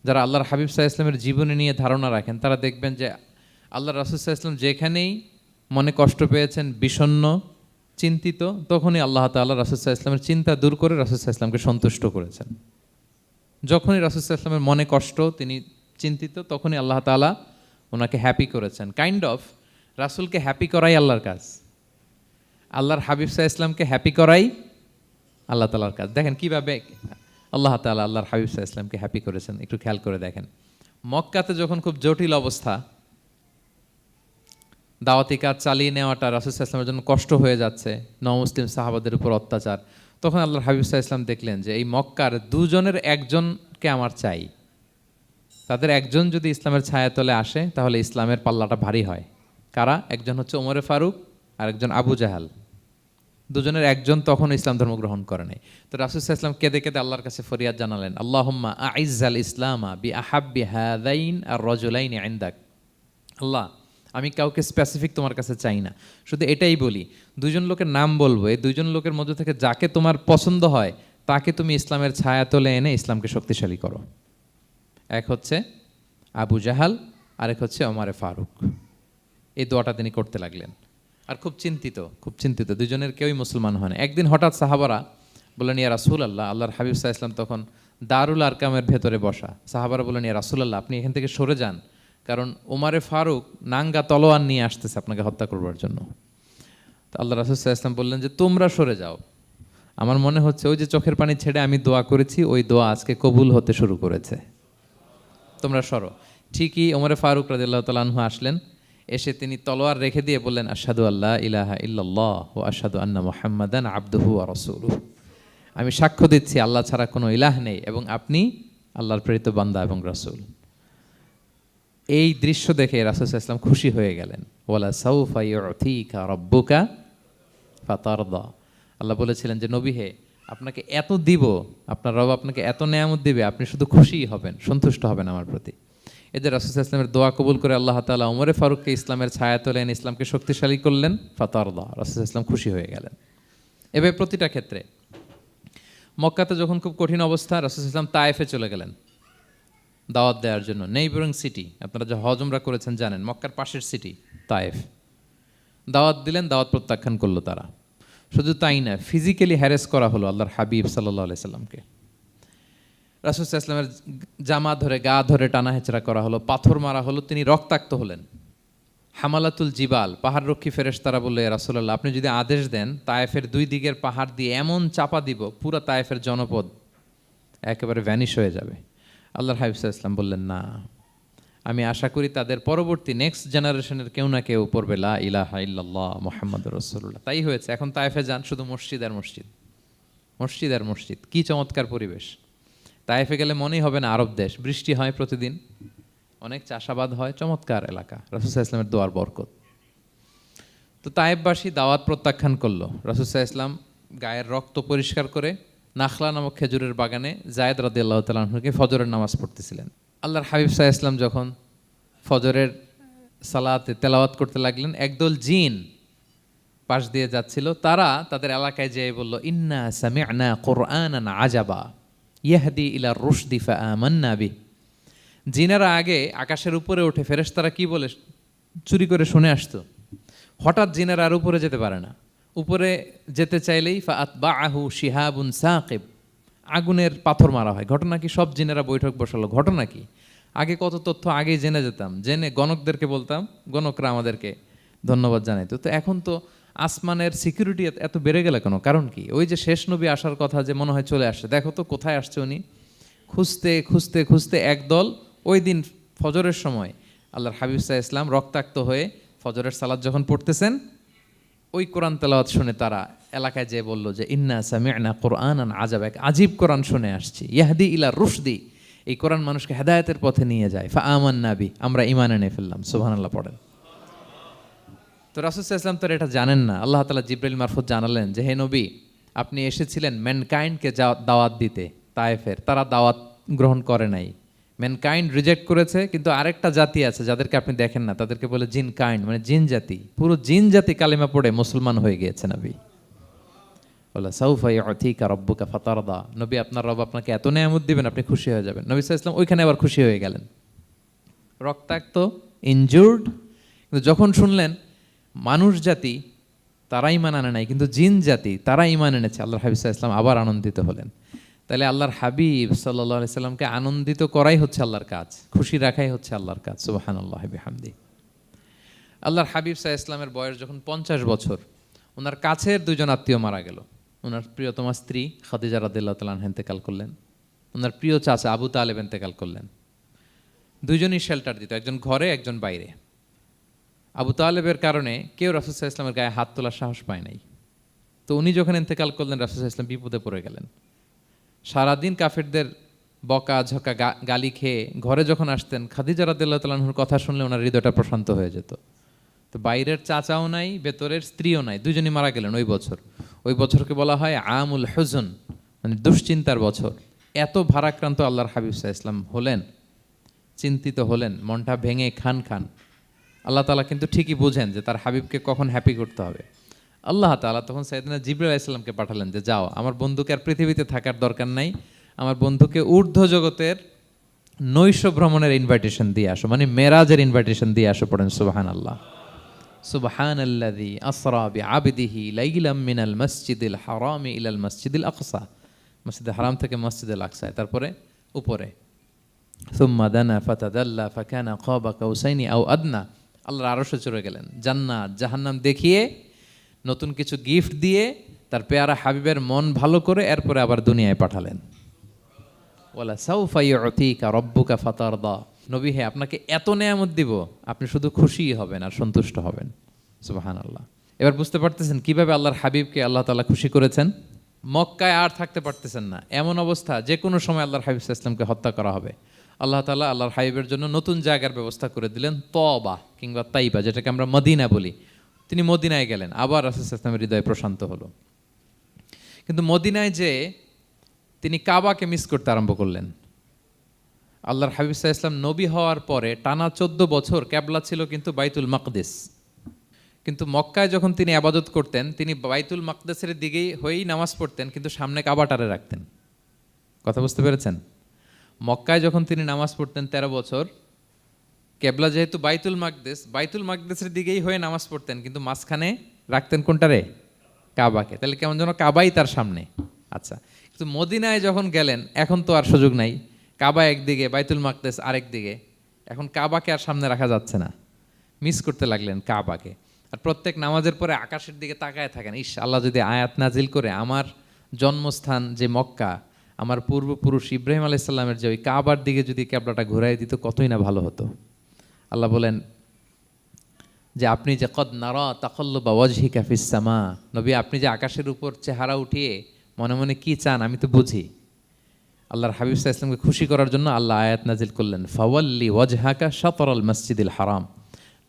যারা আল্লাহর হাবিব সাল্লাল্লাহু আলাইহি ওয়াসাল্লামের জীবনী নিয়ে ধারণা রাখেন তারা দেখবেন যে আল্লাহ রাসূল সাল্লাল্লাহু আলাইহি ওয়াসাল্লাম যেখানেই মনে কষ্ট পেয়েছেন, বিষণ্ণ, চিন্তিত, তখনই আল্লাহ তাআলা রাসূল সাল্লাল্লাহু আলাইহি ওয়াসাল্লামের চিন্তা দূর করে রাসূল সাল্লাল্লাহু আলাইহি ওয়াসাল্লামকে সন্তুষ্ট করেছেন। যখনই রাসূল সাল্লাল্লাহু আলাইহি ওয়াসাল্লামের মনে কষ্ট, তিনি চিন্তিত, তখনই আল্লাহ তাআলা ওনাকে হ্যাপি করেছেন। কাইন্ড অফ রাসূলকে হ্যাপি করাই আল্লাহর কাজ, আল্লাহর হাবিব সাল্লাল্লাহু আলাইহি ওয়াসাল্লামকে হ্যাপি করাই আল্লাহ তাআলার কাজ। দেখেন কিভাবে আল্লাহ তাআলা আল্লাহর হাবিব সাল্লাল্লাহু আলাইহি ওয়াসাল্লামকে হ্যাপি করেছেন, একটু খেয়াল করে দেখেন। মক্কাতে যখন খুব জটিল অবস্থা, দাওয়াতি কাজ চালিয়ে নেওয়াটা রাসূল সাল্লাল্লাহু আলাইহি ওয়াসাল্লামের জন্য কষ্ট হয়ে যাচ্ছে, নমুসলিম সাহাবাদের উপর অত্যাচার, তখন আল্লাহর হাবিব সাল্লাল্লাহু আলাইহি ওয়াসাল্লাম দেখলেন যে এই মক্কার দুজনের একজনকে আমার চাই। তাদের একজন যদি ইসলামের ছায়াতলে আসে তাহলে ইসলামের পাল্লাটা ভারী হয়। কারা? একজন হচ্ছে ওমরে ফারুক আর একজন আবু জাহাল। দুজনের একজন তখন ইসলাম ধর্ম গ্রহণ করে নাই। তো রাসূল সাল্লাল্লাহু আলাইহি ওয়াসাল্লাম কেঁদে কেঁদে আল্লাহর কাছে ফরিয়াদ জানালেন, আল্লাহুম্মা আইজ্জাল ইসলামা বিআহাব্বি হাযাইন আর রাজুলাইনি ইনদাক। আল্লাহ, আমি কাউকে স্পেসিফিক তোমার কাছে চাই না, শুধু এটাই বলি, দুইজন লোকের নাম বলবো, এই দুইজন লোকের মধ্যে থেকে যাকে তোমার পছন্দ হয় তাকে তুমি ইসলামের ছায়াতলে এনে ইসলামকে শক্তিশালী করো। এক হচ্ছে আবু জাহাল, আরেক হচ্ছে ওমরে ফারুক। এই দোয়াটা তিনি করতে লাগলেন আর খুব চিন্তিত, দুজনের কেউই মুসলমান হয় না। একদিন হঠাৎ সাহাবারা বললেন, ইয়া রাসূলুল্লাহ, আল্লাহর হাবিব সাল্লাল্লাহু আলাইহি ওয়াসাল্লাম তখন দারুল আরকামের ভেতরে বসা। সাহাবারা বললেন, ইয়া রাসূলুল্লাহ, আপনি এখান থেকে সরে যান, কারণ ওমরে ফারুক নাঙ্গা তলোয়ার নিয়ে আসতেছে আপনাকে হত্যা করবার জন্য। তো আল্লাহ রাসূল সাল্লাল্লাহু আলাইহি ওয়াসাল্লাম বললেন যে তোমরা সরে যাও, আমার মনে হচ্ছে ওই যে চোখের পানি ছেড়ে আমি দোয়া করেছি, ওই দোয়া আজকে কবুল হতে শুরু করেছে, তোমরা সরো। ঠিকই ওমরে ফারুক রাদিয়াল্লাহু তাআলা আনহু আসলেন, এসে তিনি তলোয়ার রেখে দিয়ে বললেন, আশহাদু আল্লা ইলাহা ইল্লাল্লাহ ওয়া আশহাদু আন্না মুহাম্মাদান আবদুহু ওয়া রাসূলুহু। আমি সাক্ষ্য দিচ্ছি আল্লাহ ছাড়া কোনো ইলাহ নেই এবং আপনি আল্লাহর প্রেরিত বান্দা এবং রাসূল। এই দৃশ্য দেখে রাসূল সাল্লাল্লাহু আলাইহি ওয়াসাল্লাম খুশি হয়ে গেলেন। ওয়ালা সাউফা ইউতিকা রাব্বুকা ফাতারদা। আল্লাহ বলেছিলেন যে নবী হে, আপনাকে এত দিব, আপনার রব আপনাকে এত নেয়ামত দিবে, আপনি শুধু খুশিই হবেন, সন্তুষ্ট হবেন আমার প্রতি। এদের রাসূল সাল্লাল্লাহু আলাইহি ওয়াসাল্লামের দোয়া কবুল করে আল্লাহ তাআলা ওমরে ফারুককে ইসলামের ছায়াতলে এনে ইসলামকে শক্তিশালী করলেন। ফাতারদা, রাসূল সাল্লাল্লাহু আলাইহি ওয়াসাল্লাম খুশি হয়ে গেলেন। এভাবে প্রতিটা ক্ষেত্রে। মক্কাতে যখন খুব কঠিন অবস্থা, রাসূল সাল্লাল্লাহু আলাইহি ওয়াসাল্লাম তায়েফে চলে গেলেন দাওয়াত দেওয়ার জন্য। নেইবারিং সিটি, আপনারা যে হজ উমরা করেছেন জানেন, মক্কার পাশের সিটি তায়েফ। দাওয়াত দিলেন, দাওয়াত প্রত্যাখ্যান করলো তারা। শুধু তাই না, ফিজিক্যালি হ্যারেস করা হলো আল্লাহর হাবিব সাল্লাল্লাহু আলাইহি সাল্লামকে। রাসূল সাল্লাল্লাহু আলাইহি ওয়াসাল্লামের জামা ধরে, গা ধরে টানা হেঁচড়া করা হলো, পাথর মারা হলো, তিনি রক্তাক্ত হলেন। হামালাতুল জিবাল, পাহাড়রক্ষী ফেরেশতারা বলল, ইয়া রাসূলুল্লাহ, আপনি যদি আদেশ দেন তায়েফের দুই দিকের পাহাড় দিয়ে এমন চাপা দিব, পুরো তায়েফের জনপদ একেবারে ভ্যানিশ হয়ে যাবে। আল্লাহর হাবিব সাল্লাল্লাহু আলাইহি ওয়াসাল্লাম বললেন, না, আমি আশা করি তাদের পরবর্তী নেক্সট জেনারেশনের কেউ না কেউ পড়বে লা ইলাহা ইল্লাল্লাহ মুহাম্মাদুর রাসূলুল্লাহ। তাই হয়েছে। এখন তায়েফে যান, শুধু মসজিদ আর মসজিদ, মসজিদ আর মসজিদ। কি চমৎকার পরিবেশ! তায়েফে গেলে মনেই হবে না আরব দেশ। বৃষ্টি হয় প্রতিদিন, অনেক চাষাবাদ হয়, চমৎকার এলাকা, রাসূল সাল্লাল্লাহু আলাইহি ওয়াসাল্লামের দোয়ার বরকত। তো তায়েফবাসী দাওয়াত প্রত্যাখ্যান করলো। রাসূল সাল্লাল্লাহু আলাইহি ওয়াসাল্লাম গায়ের রক্ত পরিষ্কার করে নাখলা নামক খেজুরের বাগানে যায়েদ রাদিয়াল্লাহু তাআলা আনহুকে ফজরের নামাজ পড়তেছিলেন। আল্লাহর হাবিব সাল্লাল্লাহু আলাইহি ওয়াসাল্লাম যখন ফজরের সালাতে তেলাওয়াত করতে লাগলেন, একদল জিন পাশ দিয়ে যাচ্ছিল, তারা তাদের এলাকায় যেয়ে বলল, ইন্না সামি'না কুরআনান আজাবা ইয়াহদি ইলা রুশদি ফাআমান্না বিহি। জিনেরা আগে আকাশের উপরে উঠে ফেরেশতারা কি বলে চুরি করে শুনে আসতো। হঠাৎ জিনেরা আর উপরে যেতে পারে না, উপরে যেতে চাইলেই ফাআতবাআহু শিহাবুন সাকিব, আগুনের পাথর মারা হয়। ঘটনা কি? সব জিনেরা বৈঠক বসালো। ঘটনা কি? আগে কত তথ্য আগেই জেনে যেতাম, জেনে গণকদেরকে বলতাম, গণকরা আমাদেরকে ধন্যবাদ জানাইতো। তো এখন তো আসমানের সিকিউরিটি এত বেড়ে গেল কেন? কারণ কি? ওই যে শেষ নবী আসার কথা যে মনে হয় চলে আসছে, দেখো তো কোথায় আসছে উনি। খুঁজতে খুঁজতে খুঁজতে একদল ওই দিন ফজরের সময় আল্লাহর হাবিব সাল্লাল্লাহু আলাইহি ওয়াসাল্লাম রক্তাক্ত হয়ে ফজরের সালাত যখন পড়তেছেন, ওই কোরআন তেলাওয়াত শুনে তারা এলাকায় যেয়ে বলল যে ইন্না সামি'না কুরআনান আজাবা, এক আজীব কোরআন শুনে আসছি, ইয়াহদি ইলা রুশদি, এই কোরআন মানুষকে হেদায়েতের পথে নিয়ে যায়। ফাআমান্না বিহি, আমরা ঈমান এনে ফেললাম। সুবহানাল্লাহ পড়েন। তো রাসূল সাল্লাল্লাহু আলাইহি ওয়াসাল্লাম তো এটা জানেন না। আল্লাহ তাআলা জিবরাইল মারফত জানালেন যে হে নবী, আপনি এসেছিলেন ম্যানকাইন্ডকে দাওয়াত দিতে তায়েফের, তারা দাওয়াত গ্রহণ করে নাই, ম্যানকাইন্ড রিজেক্ট করেছে। কিন্তু আরেকটা জাতি আছে যাদেরকে আপনি দেখেন না, তাদেরকে বলে জিন কাইন্ড, মানে জিন জাতি। পুরো জিন জাতি কালিমা পড়ে মুসলমান হয়ে গিয়েছে নবী। বলে সাউফা ইউতিকা রাব্বুকা ফাতারদা, নবী আপনার রব আপনাকে এত নেয়ামত দিবেন আপনি খুশি হয়ে যাবেন। নবী সাল্লাল্লাহু আলাইহি ওয়াসাল্লাম ওইখানে আবার খুশি হয়ে গেলেন, রক্তাক্ত, ইনজুর্ড। কিন্তু যখন শুনলেন মানুষ জাতি তারা ঈমান আনে নাই, কিন্তু জিন জাতি তারা ঈমান এনেছে, আল্লাহর হাবিব সাল্লাল্লাহু আলাইহি ওয়াসাল্লাম আবার আনন্দিত হলেন। তাহলে আল্লাহর হাবিব সাল্লাল্লাহু আলাইহি সাল্লামকে আনন্দিত করাই হচ্ছে আল্লাহর কাজ, খুশি রাখাই হচ্ছে আল্লাহর কাজ। সুবহানাল্লাহি বিহামদি। আল্লাহর হাবিব সাল্লাল্লাহু আলাইহি সাল্লামের বয়স যখন 50 বছর, ওনার কাছের দুজন আত্মীয় মারা গেল। ওনার প্রিয়তমা স্ত্রী খাদিজা রাদিয়াল্লাহু তাআলা আনহা ইন্তেকাল করলেন, ওনার প্রিয় চাচা আবু তালেব ইন্তেকাল করলেন। দুইজনই শেল্টার দিত, একজন ঘরে একজন বাইরে। আবু তালেবের কারণে কেউ রাসূল সাল্লাল্লাহু আলাইহি ওয়াসাল্লামের গায়ে হাত তোলার সাহস পায় নাই। তো উনি যখন ইন্তেকাল করলেন রাসূল সাল্লাল্লাহু আলাইহি ওয়াসাল্লাম বিপদে পড়ে গেলেন। সারাদিন কাফেরদের বকা ঝকা গালি খেয়ে ঘরে যখন আসতেন, খাদিজা রাদিয়াল্লাহু তাআলা আনহার কথা শুনলে ওনার হৃদয়টা প্রশান্ত হয়ে যেত। তো বাইরের চাচাও নাই, ভেতরের স্ত্রীও নাই, দুজনই মারা গেলেন ওই বছর। ওই বছরকে বলা হয় আমুল হুজন, মানে দুশ্চিন্তার বছর। এত ভারাক্রান্ত আল্লাহর হাবিব সাল্লাল্লাহু আলাইহি ওয়াসাল্লাম হলেন, চিন্তিত হলেন, মনটা ভেঙে খান খান। আল্লাহ তাআলা কিন্তু ঠিকই বোঝেন যে তার হাবিবকে কখন হ্যাপি করতে হবে। আল্লাহ তাআলা তখন সাইয়েদনা জিবরাইল আলাইহিস সালামকে পাঠালেন যে যাও, আমার বন্ধুকে আর পৃথিবীতে থাকার দরকার নাই, আমার বন্ধুকে ঊর্ধ্ব জগতের নৈশ ভ্রমণের ইনভাইটেশন দিয়ে আসো, মানে মেরাজের ইনভাইটেশন দিয়ে আসো। পড়েন সুবহানাল্লাহ। সুবহানাল্লাযী আসরা বিআবদিহি লাইলাম মিনাল মাসজিদিল হারামি ইলাল মাসজিদিল আকসা, মসজিদুল হারাম থেকে মসজিদুল আকসা, তারপরে উপরে সুম্মা দানা ফাতাদাল্লা ফাকানা কাবা কাউসাইনি আও আদনা। আল্লাহর আরশে চড়ে গেলেন, জান্নাত জাহান্নাম দেখিয়ে, নতুন কিছু গিফট দিয়ে, তার পেয়ারা হাবিবের মন ভালো করে এরপরে আবার দুনিয়ায় পাঠালেন। ওয়ালা সাউফা ইউতিকা রাব্বুকা ফাতারদা, নবী হে আপনাকে এত নেয়ামত দিব আপনি শুধু খুশিই হবেন আর সন্তুষ্ট হবেন। সুবহানাল্লাহ। এবার বুঝতে পারতেছেন কিভাবে আল্লাহর হাবিবকে আল্লাহ তাআলা খুশি করেছেন। মক্কায় আর থাকতে পারতেছেন না, এমন অবস্থা যে কোনো সময় আল্লাহর হাবিব সাল্লাল্লাহু আলাইহি ওয়াসাল্লামকে হত্যা করা হবে। আল্লাহ তাআলা আল্লাহর হাবিবের জন্য নতুন জায়গার ব্যবস্থা করে দিলেন, তওবা কিংবা তাইবা, যেটাকে আমরা মদিনা বলি। তিনি মদিনায় গেলেন, আবার রাসূল সাল্লাল্লাহু আলাইহি ওয়াসাল্লামের হৃদয় প্রশান্ত হলো। কিন্তু মদিনায় যে তিনি কাবাকে মিস করতে আরম্ভ করলেন। আল্লাহর হাবিব সাল্লাল্লাহু আলাইহি ওয়াসাল্লাম নবী হওয়ার পরে টানা 14 বছর কিবলা ছিল কিন্তু বাইতুল মাকদিস। কিন্তু মক্কায় যখন তিনি ইবাদত করতেন, তিনি বাইতুল মাকদিসের দিকেই হয়েই নামাজ পড়তেন, কিন্তু সামনে কাবাটারে রাখতেন। কথা বুঝতে পেরেছেন? মক্কায় যখন তিনি নামাজ পড়তেন 13 বছর, কিবলা যেহেতু বাইতুল মাকদিস, বাইতুল মাকদিসের দিকেই হয়ে নামাজ পড়তেন, কিন্তু মাঝখানে রাখতেন কোনটারে? কাবাকে। তাহলে কেমন যেন কাবাই তার সামনে। আচ্ছা, কিন্তু মদিনায় যখন গেলেন এখন তো আর সুযোগ নাই, কাবা একদিকে, বাইতুল মাকদিস আরেক দিকে, এখন কাবাকে আর সামনে রাখা যাচ্ছে না। মিস করতে লাগলেন কাবাকে। আর প্রত্যেক নামাজের পরে আকাশের দিকে তাকায় থাকেন, ইস আল্লাহ যদি আয়াত নাজিল করে আমার জন্মস্থান যে মক্কা, আমার পূর্বপুরুষ ইব্রাহিম আলাইহিস সালামের যে ওই কাবার দিকে যদি কিবলাটা ঘুরাই দিত কতই না ভালো হতো। আল্লাহ বলেন যে আপনি যে কদ নারা তাকাল্লুবা ওয়াজহিকা ফিস সামা, নবী আপনি যে আকাশের উপর চেহারা উঠিয়ে মনে মনে কি চান আমি তো বুঝি। আল্লাহর হাবিব সাল্লাল্লাহু আলাইহি ওয়াসাল্লামকে খুশি করার জন্য আল্লাহ আয়াত নাজিল করলেন, ফাওয়াল্লি ওয়াজহাকা শাতরাল মাসজিদিল হারাম।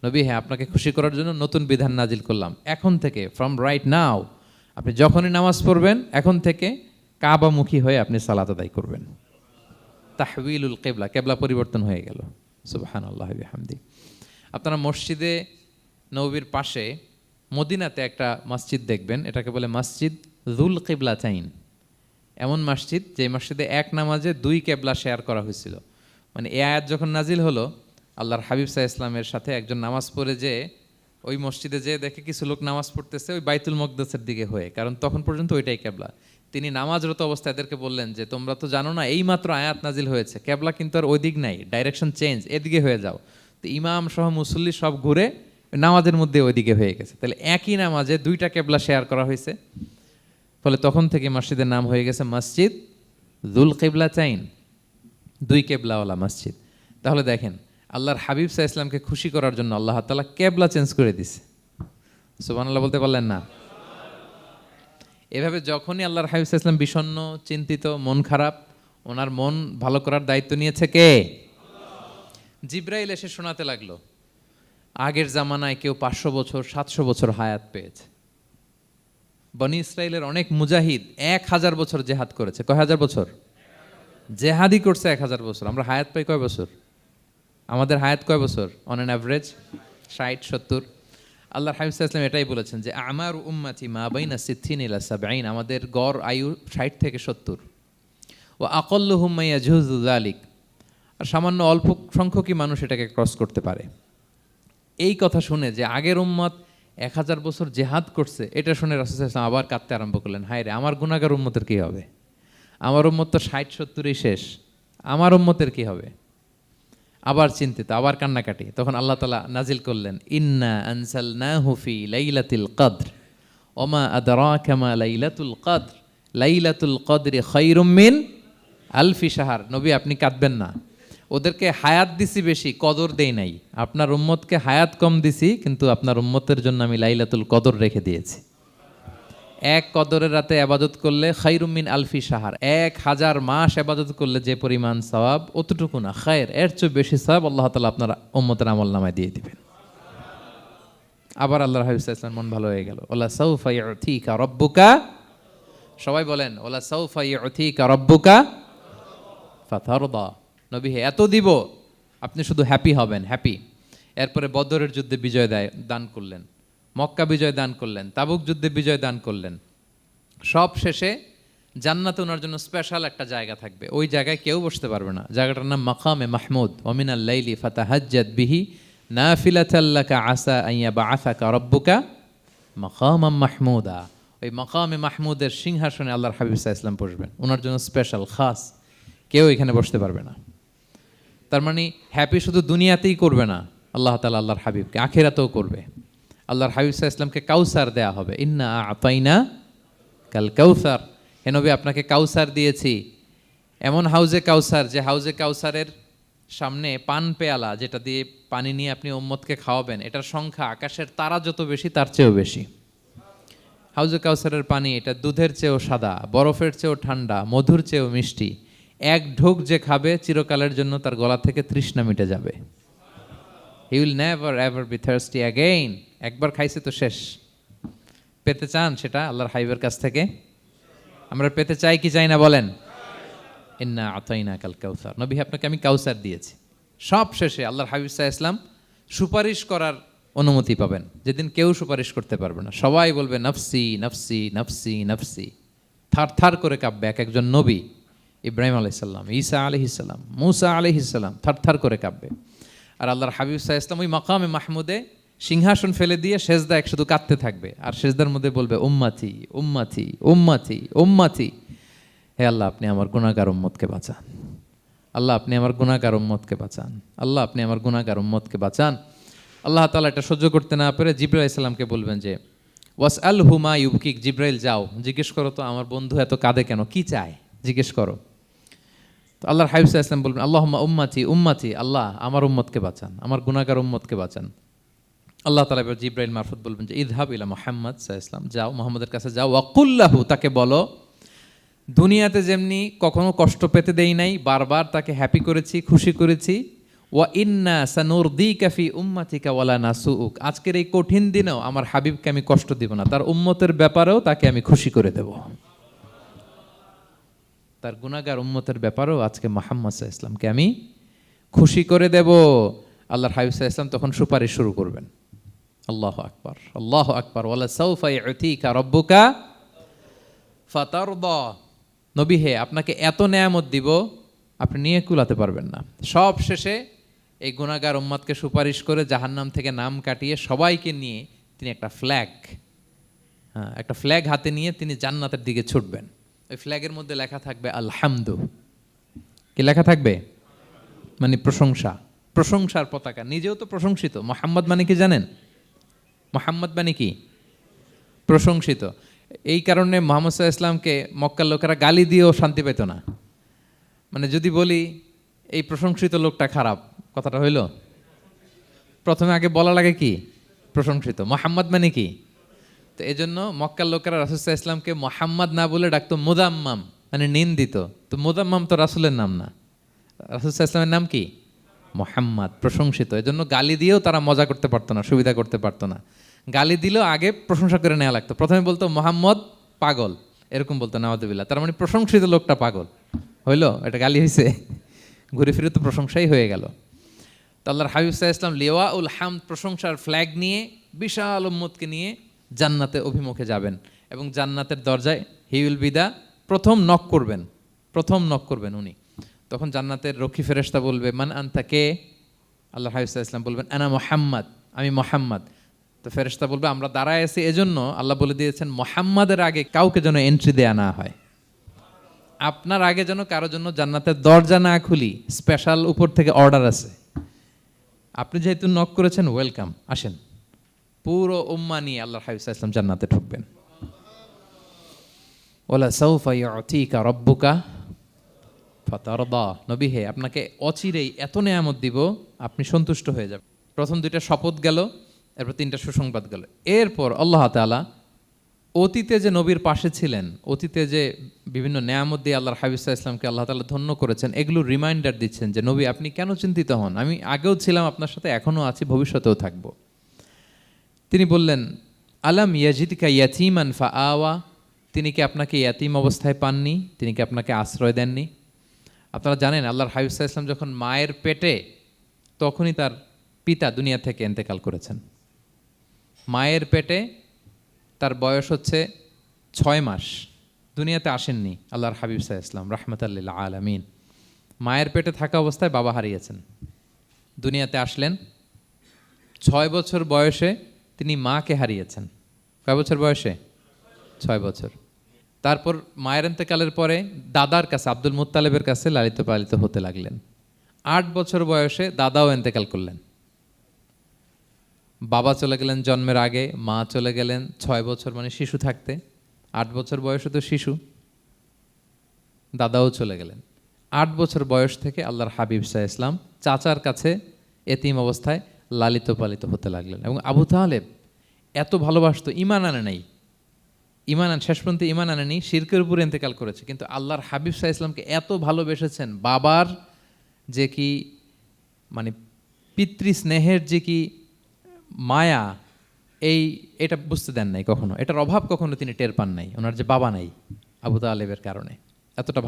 নবী হ্যাঁ, আপনাকে খুশি করার জন্য নতুন বিধান নাজিল করলাম, এখন থেকে ফ্রম রাইট নাও আপনি যখনই নামাজ পড়বেন এখন থেকে কাবামুখী হয়ে আপনি সালাত আদায় করবেন। তাহউইলুল কিবলা, কিবলা পরিবর্তন হয়ে গেল। সুবহানাল্লাহি ওয়া বিহামদি। আপনারা মসজিদে নববীর পাশে মদিনাতে একটা মসজিদ দেখবেন, এটাকে বলে মসজিদ যুল কিবলাতাইন। এমন মসজিদ যে মসজিদে এক নামাজে 2 কিবলা শেয়ার করা হয়েছিল। মানে এই আয়াত যখন নাজিল হলো, আল্লাহর হাবিব সাল্লাল্লাহু আলাইহি ওয়াসাল্লামের সাথে একজন নামাজ পড়ে যে ওই মসজিদে যে দেখে কিছু লোক নামাজ পড়তেছে ওই বাইতুল মাকদিসের দিকে হয়ে, কারণ তখন পর্যন্ত ওইটাই কিবলা। তিনি নামাজরত অবস্থায় এদেরকে বললেন যে তোমরা তো জানো না এইমাত্র আয়াত নাজিল হয়েছে, কিবলা কিন্তু আর ওই দিক নাই, ডাইরেকশন চেঞ্জ, এদিকে হয়ে যাও। তো ইমাম সহ মুসল্লি সব ঘুরে নামাজের মধ্যে ওইদিকে হয়ে গেছে। তাহলে একই নামাজে 2টা কিবলা শেয়ার করা হয়েছে, ফলে তখন থেকে মসজিদের নাম হয়ে গেছে মসজিদ যুল কিবলাতাইন, 2 কিবলাওয়ালা মসজিদ। তাহলে দেখেন আল্লাহর হাবিব সাল্লাল্লাহু আলাইহি ওয়াসাল্লামকে খুশি করার জন্য আল্লাহ তাআলা কিবলা চেঞ্জ করে দিয়েছে। সুবহানাল্লাহ বলতে পারলেন না? এভাবে যখনই আল্লাহর হাবিব সাল্লাল্লাহু আলাইহি ওয়াসাল্লাম বিষণ্ণ, চিন্তিত, মন খারাপ, ওনার মন ভালো করার দায়িত্ব নিয়েছে কে? জিবরাইল এসে শোনাতে লাগলো আগের জামানায় কেউ 500 বছর 700 বছর হায়াত পেয়েছে। বনি ইসরাইলের অনেক মুজাহিদ 1000 বছর জেহাদ করেছে। কয় হাজার বছর? জেহাদি করছে 1000 বছর। আমরা হায়াত পাই কয় বছর? আমাদের হায়াত কয় বছর অন অ্যান অ্যাভারেজ? 60-70। আল্লাহর হাবিব সাল্লাল্লাহু আলাইহি ওয়াসাল্লাম এটাই বলেছেন যে আমার উম্মতি মা বাইনা সিত্তিন ইলা সাবঈন, আমাদের গড় আয়ু 60 থেকে 70, ওয়া আকাল্লুহুম মা ইয়াজুযু যালিক, আর সামান্য অল্প সংখ্যকই মানুষ এটাকে ক্রস করতে পারে। এই কথা শুনে যে আগের উম্মত 1000 বছর জেহাদ করছে, এটা শুনে রাসূল সাল্লাল্লাহু আলাইহি ওয়াসাল্লাম আবার কাঁদতে আরম্ভ করলেন, হায় রে আমার গুনাহগার উম্মতের কি হবে, আমার উম্মত তো 60-70ই শেষ, আমার উম্মতের কি হবে। আবার চিন্তিত, আবার কান্নাকাটি। তখন আল্লাহ তাআলা নাজিল করলেন, ইন্না আনজালনাহু ফি লাইলাতিল কদর ওমা আদরাকা মা লাইলাতুল কদর লাইলাতুল কদরি খায়রুম মিন আলফি শাহর। নবী আপনি কাঁদবেন না, ওদেরকে হায়াত দিছি বেশি, কদর দেই নাই। আপনার উম্মতকে হায়াত কম দিছি, কিন্তু আপনার উম্মতের জন্য আমি লাইলাতুল কদর রেখে দিয়েছি। এক কদরের রাতে আবাদত করলে খায়রুম মিন আলফি শাহর, 1000 মাস আবাদত করলে যে পরিমাণ সওয়াব, অতটুকু না, খায়ের এর চেয়ে বেশি সওয়াব আল্লাহ তাআলা আপনার উম্মতের আমলনামায় দিয়ে দিবেন। আবার আল্লাহর হাবিব সাল্লাল্লাহু আলাইহি ওয়াসাল্লাম মন ভালো হয়ে গেল। ওয়ালা সাউফা ইউতিকা রাব্বুকা, সবাই বলেন ওয়ালা সাউফা ইউতিকা রাব্বুকা ফাতারদা। নবী হে এত দিব, আপনি শুধু হ্যাপি হবেন, হ্যাপি। এরপরে বদরের যুদ্ধে বিজয় দান করলেন, মক্কা বিজয় দান করলেন, তাবুক যুদ্ধে বিজয় দান করলেন। সব শেষে জান্নাতে ওনার জন্য স্পেশাল একটা জায়গা থাকবে, ওই জায়গায় কেউ বসতে পারবে না। জায়গাটার নাম মাকামে মাহমুদ। ওমিনাল লাইলি ফাতাহাজ্জাদ বিহি নাফিলাতাল লাকা আসা আন ইয়াবআসাকা রাব্বুকা মাকামাম মাহমুদা। ওই মাকামে মাহমুদের সিংহাসনে আল্লাহর হাবিব সাল্লাল্লাহু আলাইহি ওয়াসাল্লাম বসবেন, ওনার জন্য স্পেশাল, খাস, কেউ এখানে বসতে পারবে না। তার মানে হ্যাপি শুধু দুনিয়াতেই করবে না আল্লাহ তাআলা, আল্লাহর হাবিবকে আখিরাতেও করবে। আল্লাহর হাবিব সাল্লাল্লাহু আলাইহি ওয়াসাল্লামকে কাউসার দেয়া হবে, ইন্না আতাইনা কাল কাউসার। হে নবী আপনাকে কাউসার দিয়েছি, এমন হাউজে কাউসার, যে হাউজে কাউসারের সামনে পান পেয়ালা, যেটা দিয়ে পানি নিয়ে আপনি উম্মতকে খাওয়াবেন, এটার সংখ্যা আকাশের তারা যত বেশি তার চেয়েও বেশি। হাউজে কাউসারের পানি এটা দুধের চেয়েও সাদা, বরফের চেয়েও ঠান্ডা, মধুর চেয়েও মিষ্টি। এক ঢোক যে খাবে চিরকালের জন্য তার গলা থেকে তৃষ্ণা মিটে যাবে। He will never ever be thirsty again. একবার খাইছে তো শেষ। পেতে চান সেটা আল্লাহর হাবিবের কাছ থেকে? আমরা পেতে চাই কি চাই না বলেন? ইন্না আতাইনা কাল কাউসার। নবী আপনাকে আমি কাউসার দিয়েছি। সব শেষে আল্লাহর হাবিব সাল্লাল্লাহু আলাইহি ওয়াসাল্লাম সুপারিশ করার অনুমতি পাবেন, যেদিন কেউ সুপারিশ করতে পারবে না। সবাই বলবে নফসি নফসি নফসি নফসি, থার থার করে কাঁপবে। এক একজন নবী, ইব্রাহিম আলাইহিস সালাম, ঈসা আলাইহিস সালাম, মূসা আলাইহিস সালাম, থার থার করে কাঁপবে। আর আল্লাহর হাবিব সাল্লাল্লাহু আলাইহি ওয়াসাল্লাম ওই মাকামে মাহমুদে সিংহাসন ফেলে দিয়ে সেজদায় শুধু কাঁদতে থাকবে, আর সেজদার মধ্যে বলবে উম্মতি উম্মতি উম্মতি উম্মতি। হে আল্লাহ আপনি আমার গুনাহগার উম্মতকে বাঁচান, আল্লাহ আপনি আমার গুনাহগার উম্মতকে বাঁচান, আল্লাহ আপনি আমার গুনাহগার উম্মতকে বাঁচান। আল্লাহ তাআলা এটা সহ্য করতে না পেরে জিবরাইল আলাইহিস সালামকে বলবেন যে ওয়াসআলহু মা ইউবকিক, জিবরাইল যাও জিজ্ঞেস করো তো আমার বন্ধু এত কাঁদে কেন, কি চায় জিজ্ঞেস করো। তো আল্লাহর হাবিব সাল্লাল্লাহু আলাইহি ওয়াসাল্লাম বলবেন আল্লাহুম্মা উম্মতি উম্মতি, আল্লাহ আমার উম্মতকে বাঁচান, আমার গুনাহগার উম্মতকে বাঁচান। আল্লাহ তাআলা এবার জিবরাইল মারফত বলবেন যে ইযহাব ইলা মুহাম্মদ সাল্লাল্লাহু আলাইহি ওয়াসাল্লাম, যাও মুহাম্মদের কাছে যাও, ওয়াকুল লাহু, তাকে বলো দুনিয়াতে যেমনি কখনো কষ্ট পেতে দেই নাই, বারবার তাকে হ্যাপি করেছি, খুশি করেছি। ওয়া ইন্না সানুরদিকা ফি উম্মাতিকা ওয়ালা নাসুউক, আজকের এই কঠিন দিনেও আমার হাবিবকে আমি কষ্ট দিব না, তার উম্মতের ব্যাপারেও তাকে আমি খুশি করে দেব। তার গুনাহগার উম্মতের ব্যাপারেও আজকে মুহাম্মদ সাল্লাল্লাহু আলাইহি ওয়াসাল্লামকে আমি খুশি করে দেব। আল্লাহর হাবিব সাল্লাল্লাহু আলাইহি ওয়াসাল্লাম তখন সুপারিশ শুরু করবেন। আল্লাহু আকবার, আল্লাহু আকবার। ওয়ালা সাউফা ইউতিকা রাব্বুকা ফাতারদা। নবী হে আপনাকে এত নেয়ামত দিব আপনি নিয়ে কুলাতে পারবেন না। সব শেষে এই গুনাহগার উম্মতকে সুপারিশ করে জাহান্নাম থেকে নাম কাটিয়ে সবাইকে নিয়ে তিনি একটা ফ্ল্যাগ হাতে নিয়ে তিনি জান্নাতের দিকে ছুটবেন। ওই ফ্ল্যাগের মধ্যে লেখা থাকবে আলহামদু। কি লেখা থাকবে? মানে প্রশংসা, প্রশংসার পতাকা। নিজেও তো প্রশংসিত। মুহাম্মদ মানে কি জানেন? মুহাম্মদ মানে কি? প্রশংসিত। এই কারণে মুহাম্মদ সাল্লাল্লাহু আলাইহি ওয়াসাল্লামকে মক্কার লোকেরা গালি দিয়েও শান্তি পেত না। মানে যদি বলি এই প্রশংসিত লোকটা খারাপ, কথাটা হইল? প্রথমে আগে বলা লাগে কি? প্রশংসিত। মুহাম্মদ মানে কি? তো এই জন্য মক্কার লোকেরা রাসূল সাল্লাল্লাহু আলাইহি ওয়াসাল্লামকে মুহাম্মদ না বলে ডাকতো মুদাম্মাম, মানে নিন্দিত। তো মুদাম্মাম তো রাসূলের নাম না, রাসূল সাল্লাল্লাহু আলাইহি ওয়াসাল্লামের নাম কি? মুহাম্মদ, প্রশংসিত। এই জন্য গালি দিয়েও তারা মজা করতে পারতো না, সুবিধা করতে পারতো না। গালি দিলেও আগে প্রশংসা করে নেওয়া লাগতো। প্রথমে বলতো মুহাম্মদ পাগল, এরকম বলতো নাউযুবিল্লাহ। তার মানে প্রশংসিত লোকটা পাগল হইলো, এটা গালি হয়েছে? ঘুরে ফিরে তো প্রশংসাই হয়ে গেল। তো আল্লাহর হাবিব সাল্লাল্লাহু আলাইহি ওয়াসাল্লাম লিওয়াউল হামদ, প্রশংসার ফ্ল্যাগ নিয়ে বিশাল উম্মতকে নিয়ে জান্নাতে অভিমুখে যাবেন এবং জান্নাতের দরজায় হি উইল বি দা প্রথম নক করবেন উনি। তখন জান্নাতের রক্ষী ফেরেশতা বলবে মান আনতা, কে? আল্লাহর হাবিব সাল্লাল্লাহু আলাইহি ওয়াসাল্লাম বলবেন আনা মুহাম্মদ, আমি মুহাম্মদ। তো ফেরেশতা বলবে আমরা দাঁড়ায় আছি এজন্য আল্লাহ বলে দিয়েছেন মুহাম্মাদের আগে কাউকে যেন এন্ট্রি দেয়া না হয়, আপনার আগে যেন কারোর জন্য জান্নাতের দরজা না খুলি, স্পেশাল উপর থেকে অর্ডার আছে। আপনি যেহেতু নক করেছেন, ওয়েলকাম, আসেন। পুরো উম্মাহ নিয়ে আল্লাহর হাবিব সাল্লাল্লাহু আলাইহি ওয়াসাল্লাম জান্নাতে ঢুকবেন। ওয়ালা সাউফা ইউতিকা রাব্বুকা ফাতারদা, নবী হে আপনাকে অচিরেই এত নেয়ামত দিব আপনি সন্তুষ্ট হয়ে যাবেন। প্রথম দুইটা শপথ গেল, এরপর তিনটা সুসংবাদ গেল। এরপর আল্লাহ তাআলা অতীতে যে নবীর পাশে ছিলেন, অতীতে যে বিভিন্ন নেয়ামত দিয়ে আল্লাহর হাবিব সাল্লাল্লাহু আলাইহি ওয়াসাল্লামকে আল্লাহ তাআলা ধন্য করেছেন, এগুলো রিমাইন্ডার দিচ্ছেন যে নবী আপনি কেন চিন্তিত হন, আমি আগেও ছিলাম আপনার সাথে, এখনও আছি, ভবিষ্যতেও থাকব। তিনি বললেন আলাম ইয়াজিদকা ইয়াতীমান ফাআওয়া, তিনি কি আপনাকে ইয়াতীম অবস্থায় পাননি, তিনি কি আপনাকে আশ্রয় দেননি? আপনারা জানেন আল্লাহর হাবিব সাল্লাল্লাহু আলাইহি ওয়াসাল্লাম যখন মায়ের পেটে, তখনই তার পিতা দুনিয়া থেকে ইন্তেকাল করেছেন। মায়ের পেটে তার বয়স হচ্ছে 6 মাস, দুনিয়াতে আসেননি আল্লাহর হাবিব সাল্লাল্লাহু আলাইহি ওয়াসাল্লাম রাহমাতাল লিল আলামিন। মায়ের পেটে থাকা অবস্থায় বাবা হারিয়েছেন, দুনিয়াতে আসলেন 6 বছর বয়সে তিনি মাকে হারিয়েছেন। কয় বছর বয়সে? 6 বছর। তারপর মায়ের ইন্তেকালের পরে দাদার কাছে, আব্দুল মুত্তালিবের কাছে লালিত পালিত হতে লাগলেন। 8 বছর বয়সে দাদাও ইন্তেকাল করলেন। বাবা চলে গেলেন জন্মের আগে, মা চলে গেলেন 6 বছর মানে শিশু থাকতে। 8 বছর বয়সে তো শিশু, দাদাও চলে গেলেন। 8 বছর বয়স থেকে আল্লাহর হাবিব সাল্লাল্লাহু আলাইহি ওয়াসাল্লাম চাচার কাছে এতিম অবস্থায় লালিত পালিত হতে লাগলেন। এবং আবু তালেব এত ভালোবাসতো, ইমান আনে নাই, শেষ পর্যন্ত ইমান আনেনি, শিরকের উপরে ইন্তেকাল করেছে, কিন্তু আল্লাহর হাবিব সাল্লাল্লাহু আলাইহি ওয়াসাল্লামকে এত ভালোবেসেছেন, বাবার যে কি মানে পিতৃ স্নেহের যে কি মায়া, এটা বুঝতে দেন নাই কখনো, এটার অভাব কখনো তিনি টের পান নাই। ওনার যে বাবা নাই, আবু তালেবের কারণে এতটা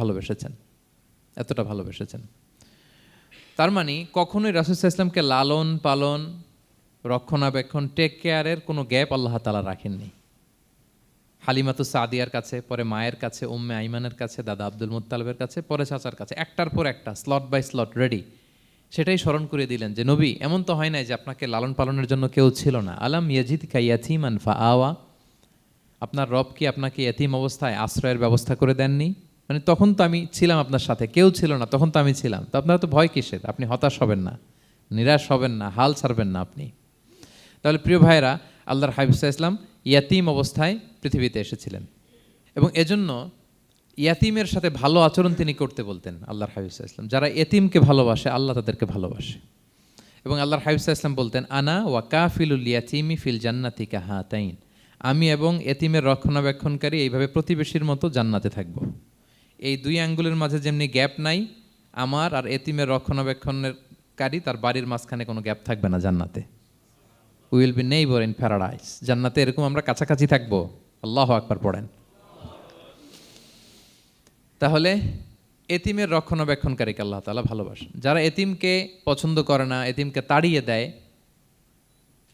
ভালোবেসেছেন। তার মানে কখনোই রাসূল সাল্লাল্লাহু আলাইহি ওয়াসাল্লামকে লালন পালন, রক্ষণাবেক্ষণ, টেক কেয়ারের কোনো গ্যাপ আল্লাহ তাআলা রাখেননি। হালিমাতু সাদিয়ার কাছে, পরে মায়ের কাছে, উম্মে আইমানের কাছে, দাদা আব্দুল মুত্তালিবের কাছে, পরে চাচার কাছে, একটার পর একটা স্লট বাই স্লট রেডি। সেটাই স্মরণ করে দিলেন যে নবী এমন তো হয় নাই যে আপনাকে লালন পালনের জন্য কেউ ছিল না। আলাম ইয়াজিদকা ইয়াতীমান ফাআওয়া, আপনার রব কি আপনাকে ইয়াতীম অবস্থায় আশ্রয়ের ব্যবস্থা করে দেননি? মানে তখন তো আমি ছিলাম আপনার সাথে, কেউ ছিল না, তখন তো আমি ছিলাম। তো আপনার তো ভয় কিসের? আপনি হতাশ হবেন না, নিরাশ হবেন না, হাল ছাড়বেন না আপনি। তাহলে প্রিয় ভাইরা, আল্লাহর হাবিব সাল্লাল্লাহু আলাইহি ওয়াসাল্লাম ইয়াতীম অবস্থায় পৃথিবীতে এসেছিলেন এবং এজন্য ইয়াতীমের সাথে ভালো আচরণ তিনি করতে বলতেন আল্লাহর হাবিব সাল্লাল্লাহু আলাইহি ওয়াসাল্লাম। যারা এতিমকে ভালোবাসে আল্লাহ তাদেরকে ভালোবাসে। এবং আল্লাহর হাবিব সাল্লাল্লাহু আলাইহি ওয়াসাল্লাম বলতেন আনা ওয়া কাফিলুল ইয়াতীমি ফিল জান্নাতি কাহাতাইন, আমি এবং এতিমের রক্ষণাবেক্ষণকারী এইভাবে প্রতিবেশীর মতো জান্নাতে থাকব। এই 2 আঙ্গুলের মাঝে যেমনি গ্যাপ নাই, আমার আর এতিমের রক্ষণাবেক্ষণকারী তার বাড়ির মাঝখানে কোনো গ্যাপ থাকবে না জান্নাতে। We will be neighbour in paradise, জান্নাতে এরকম আমরা কাছাকাছি থাকবো। আল্লাহু আকবার পড়েন। তাহলে এতিমের রক্ষণাবেক্ষণকারীকে আল্লাহ তাআলা ভালোবাসেন। যারা এতিমকে পছন্দ করে না, এতিমকে তাড়িয়ে দেয়,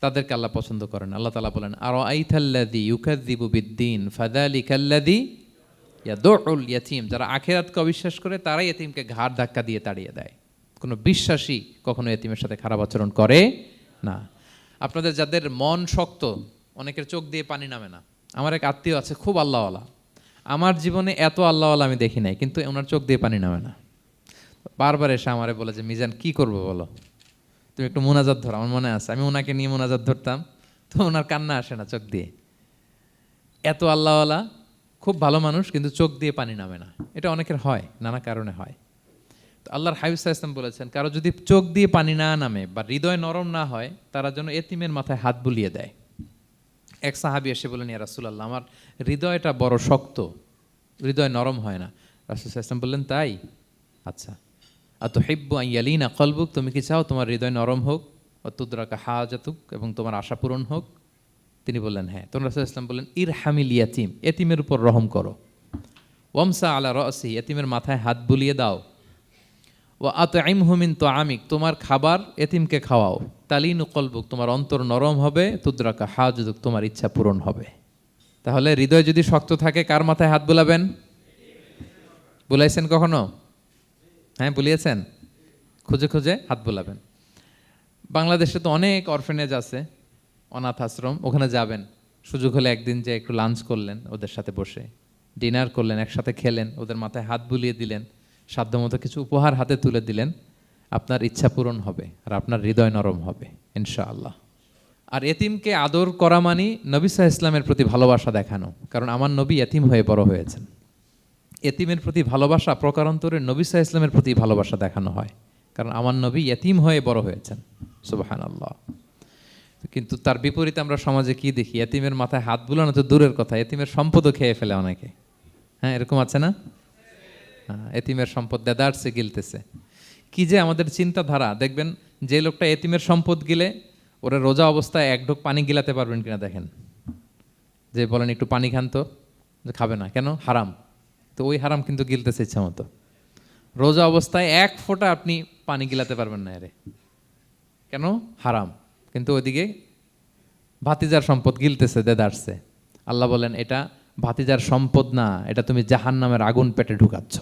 তাদেরকে আল্লাহ পছন্দ করেন। আল্লাহ তাআলা বলেন আরাআইতাল্লাযী ইউকাযযিবু বিদ্দীন ফাযালিকাল্লাযী ইয়াদুউল ইয়াতীম, যারা আখিরাতকে অবিশ্বাস করে তারাই এতিমকে ঘাড় ধাক্কা দিয়ে তাড়িয়ে দেয়। কোনো বিশ্বাসী কখনো এতিমের সাথে খারাপ আচরণ করে না। আপনাদের যাদের মন শক্ত, অনেকের চোখ দিয়ে পানি নামে না। আমার এক আত্মীয় আছে খুব আল্লাহওয়ালা, আমার জীবনে এত আল্লাহওয়ালা আমি দেখি নাই, কিন্তু ওনার চোখ দিয়ে পানি নামে না। বারবার এসে আমারে বলে যে মিজান কি করবো বলো, তুমি একটু মোনাজাত ধরো। আমার মনে আছে আমি ওনাকে নিয়ে মোনাজাত ধরতাম, তো ওনার কান্না আসে না চোখ দিয়ে। এত আল্লাহওয়ালা, খুব ভালো মানুষ, কিন্তু চোখ দিয়ে পানি নামে না। এটা অনেকের হয়, নানা কারণে হয়। তো আল্লাহর হাবিব সাল্লাল্লাহু আলাইহি ওয়াসাল্লাম বলেছেন কারো যদি চোখ দিয়ে পানি না নামে বা হৃদয় নরম না হয়, তারা যেন এতিমের মাথায় হাত বুলিয়ে দেয়। এক সাহাবী এসে বলেন ইয়া রাসূলুল্লাহ, আমার হৃদয়টা বড় শক্ত, হৃদয় নরম হয় না। রাসূল সাল্লাল্লাহু আলাইহি ওয়াসাল্লাম বললেন তাই, আচ্ছা আতুহিব্বু আন ইয়ালিনা কলবুক, তুমি কি চাও তোমার হৃদয় নরম হোক, ওয়া তুদরাকা হাজাতুক, এবং তোমার আশা পূরণ হোক? তিনি বললেন হ্যাঁ। তখন রাসূল সাল্লাল্লাহু আলাইহি ওয়াসাল্লাম বললেন ইরহামিল ইয়াতীম, এতিমের উপর রহম করো। ওয়ামসা আলা রাসি, এতিমের মাথায় হাত বুলিয়ে দাও। ওয়া আতইমহু মিন তুআমিক, তোমার খাবার এতিমকে খাওয়াও। তালিনু কলবুক, তোমার অন্তর নরম হবে। তুদরাকা হাজুদুক, তোমার ইচ্ছা পূরণ হবে। তাহলে হৃদয় যদি শক্ত থাকে কার মাথায় হাত বুলাবেন? বুলাইছেন কখনো? হ্যাঁ, বুলিয়েছেন? খুঁজে খুঁজে হাত বুলাবেন। বাংলাদেশে তো অনেক অরফেনেজ আছে, অনাথ আশ্রম, ওখানে যাবেন। সুযোগ হলে একদিন যে একটু লাঞ্চ করলেন ওদের সাথে বসে, ডিনার করলেন, একসাথে খেলেন, ওদের মাথায় হাত বুলিয়ে দিলেন, সাধ্যমতো কিছু উপহার হাতে তুলে দিলেন, আপনার ইচ্ছা পূরণ হবে আর আপনার হৃদয় নরম হবে ইনশাআল্লাহ। আর এতিমকে আদর করা মানে নবী সাল্লাল্লাহু আলাইহি ইসলামের প্রতি ভালোবাসা দেখানো, কারণ আমার নবী এতিম হয়ে বড় হয়েছেন। এতিমের প্রতি ভালোবাসা প্রকারান্তরে নবী সাল্লাল্লাহু আলাইহি ইসলামের প্রতি ভালোবাসা দেখানো হয়, কারণ আমার নবী এতিম হয়ে বড় হয়েছেন। সুবহানাল্লাহ। কিন্তু তার বিপরীতে আমরা সমাজে কি দেখি? এতিমের মাথায় হাত বুলানো তো দূরের কথা, এতিমের সম্পদও খেয়ে ফেলে অনেকে। হ্যাঁ, এরকম আছে না? এতিমের সম্পদ দেদারসে গিলতেছে। কি যে আমাদের চিন্তাধারা! দেখবেন যে লোকটা এতিমের সম্পদ গিলে, ওরা রোজা অবস্থায় এক ঢোক পানি গিলাতে পারবেন কিনা দেখেন। যে বলেন একটু পানি খান তো, যে খাবে না কেন? হারাম। তো ওই হারাম কিন্তু গিলতেছে ইচ্ছা মতো। রোজা অবস্থায় এক ফোঁটা আপনি পানি গিলাতে পারবেন না এরে, কেন? হারাম। কিন্তু ওইদিকে ভাতিজার সম্পদ গিলতেছে দেদারসে। আল্লাহ বলেন এটা ভাতিজার সম্পদ না, এটা তুমি জাহান্নামের আগুন পেটে ঢুকাচ্ছ।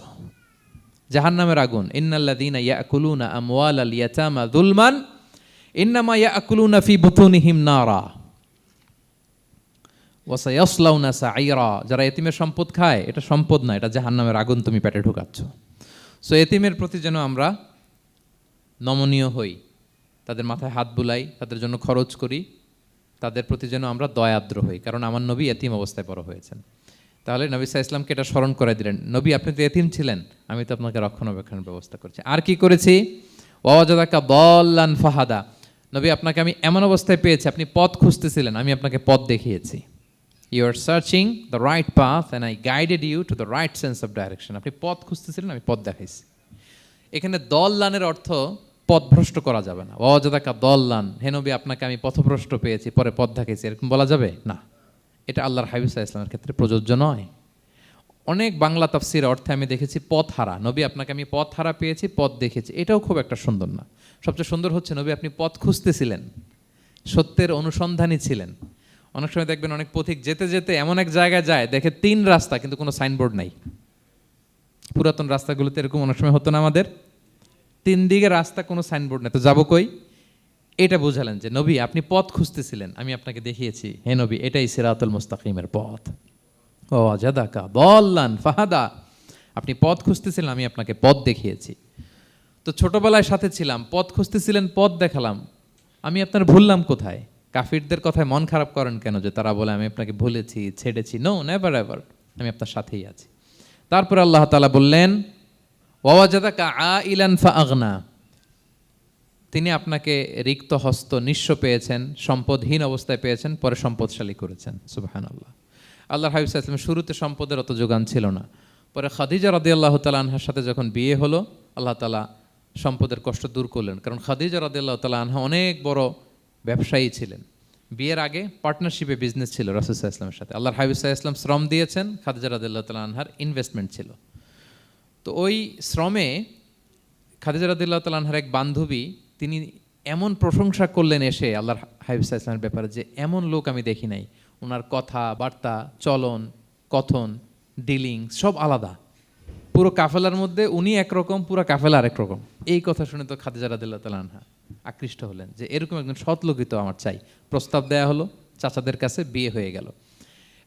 জাহান্নামের আগুন। ইন্নাল্লাযীনা ইয়াকুলুনা আমওয়ালাল ইয়াতামা যুলমান ইন্নামা ইয়াকুলুনা ফি বুতুনিহিম নারা ওয়া সায়াসলাউনা সাঈরা। যারা এতিমের সম্পদ খায়, এটা সম্পদ না, এটা জাহান্নামের আগুন তুমি পেটে ঢুকাচ্ছ। সো এতিমের প্রতি যেন আমরা নমনীয় হই, তাদের মাথায় হাত বুলাই, তাদের জন্য খরচ করি, তাদের প্রতি যেন আমরা দয়াদ্র হই, কারণ আমার নবী এতিম অবস্থায় বড় হয়েছেন। তাহলে নবী সাল্লাল্লাহু আলাইহি ইসলামকে এটা স্মরণ করে দিলেন, নবী আপনি তো এতিম ছিলেন, আমি তো আপনাকে রক্ষণাবেক্ষণের ব্যবস্থা করছি। আর কি করেছি? ওয়াজাদাকা দাল্লান ফাহাদা, নবী আপনাকে আমি এমন অবস্থায় পেয়েছি, আপনি পথ খুঁজতেছিলেন, আমি আপনাকে পথ দেখিয়েছি। You are searching the right path and I guided you to the right sense of direction. আপনি পথ খুঁজতেছিলেন, আমি পথ দেখাইছি। এখানে দল্লানের অর্থ পথভ্রষ্ট করা যাবে না। ওয়াজাদাকা দল্লান, হে নবী আপনাকে আমি পথভ্রষ্ট পেয়েছি, পরে পথ দেখাইছি, এরকম বলা যাবে না। এটা আল্লাহর হাবিব সাল্লাল্লাহু আলাইহি ওয়াসাল্লামের ক্ষেত্রে প্রযোজ্য নয়। অনেক বাংলা তাফসীর অর্থে আমি দেখেছি পথ হারা, নবী আপনাকে আমি পথ হারা পেয়েছি, পথ দেখেছি, এটাও খুব একটা সুন্দর না। সবচেয়ে সুন্দর হচ্ছে নবী আপনি পথ খুঁজতেছিলেন, সত্যের অনুসন্ধানী ছিলেন। অনেক সময় দেখবেন অনেক পথিক যেতে যেতে এমন এক জায়গায় যায়, দেখে 3 রাস্তা কিন্তু কোনো সাইনবোর্ড নাই। পুরাতন রাস্তাগুলোতে এরকম অনেক সময় হতো না আমাদের, 3 দিকে রাস্তা, কোনো সাইনবোর্ড নেই, তো যাবো কই? এটা বুঝালেন যে নবী আপনি পথ খুঁজতেছিলেন, আমি আপনাকে দেখিয়েছি, হে নবী এটাই সিরাতুল মুস্তাকিমের পথ। ওয়াজাদাকা দাল্লান ফাহাদা, আপনি পথ খুঁজতেছিলেন, আমি আপনাকে পথ দেখিয়েছি। তো ছোটবেলায় সাথে ছিলাম, পথ খুঁজতেছিলেন, পথ দেখালাম, আমি আপনার ভুললাম কোথায়? কাফিরদের কথায় মন খারাপ করেন কেন যে তারা বলে আমি আপনাকে ভুলেছি, ছেড়েছি? নো, নেভার এভার, আমি আপনার সাথেই আছি। তারপর আল্লাহ তাআলা বললেন ওয়াজাদাকা আইলান ফাআগনা, তিনি আপনাকে রিক্ত হস্ত নিঃস্ব পেয়েছেন, সম্পদহীন অবস্থায় পেয়েছেন, পরে সম্পদশালী করেছেন। সুবহানাল্লাহ। আল্লাহর হাবিব সাল্লাল্লাহু আলাইহি ওয়াসাল্লাম শুরুতে সম্পদের অত যোগান ছিল না, পরে খাদিজা রাদিয়াল্লাহু তাআলা আনহার সাথে যখন বিয়ে হলো, আল্লাহ তাআলা সম্পদের কষ্ট দূর করলেন, কারণ খাদিজা রাদিয়াল্লাহু তাআলা আনহা অনেক বড় ব্যবসায়ী ছিলেন। বিয়ের আগে পার্টনারশিপে বিজনেস ছিল রাসূল সাল্লাল্লাহু আলাইহি ওয়াসাল্লামের সাথে। আল্লাহর হাবিব সাল্লাল্লাহু আলাইহি ওয়াসাল্লাম শ্রম দিয়েছেন, খাদিজা রাদিয়াল্লাহু তাআলা আনহার ইনভেস্টমেন্ট ছিল। তো ওই শ্রমে খাদিজা রাদিয়াল্লাহু তাআলা আনহার এক বান্ধবী, তিনি এমন প্রশংসা করলেন এসে আল্লাহর হাবিব সাল্লাল্লাহু আলাইহি ওয়াসাল্লামের ব্যাপারে যে এমন লোক আমি দেখি নাই, ওনার কথা বার্তা, চলন, কথন, ডিলিং সব আলাদা। পুরো কাফেলার মধ্যে উনি একরকম, পুরো কাফেলা আরেক রকম। এই কথা শুনে তো খাদিজা রাদিয়াল্লাহু তাআলা আনহা আকৃষ্ট হলেন যে এরকম একজন সৎ লোকই তো আমার চাই। প্রস্তাব দেয়া হলো, চাচাদের কাছে বিয়ে হয়ে গেল।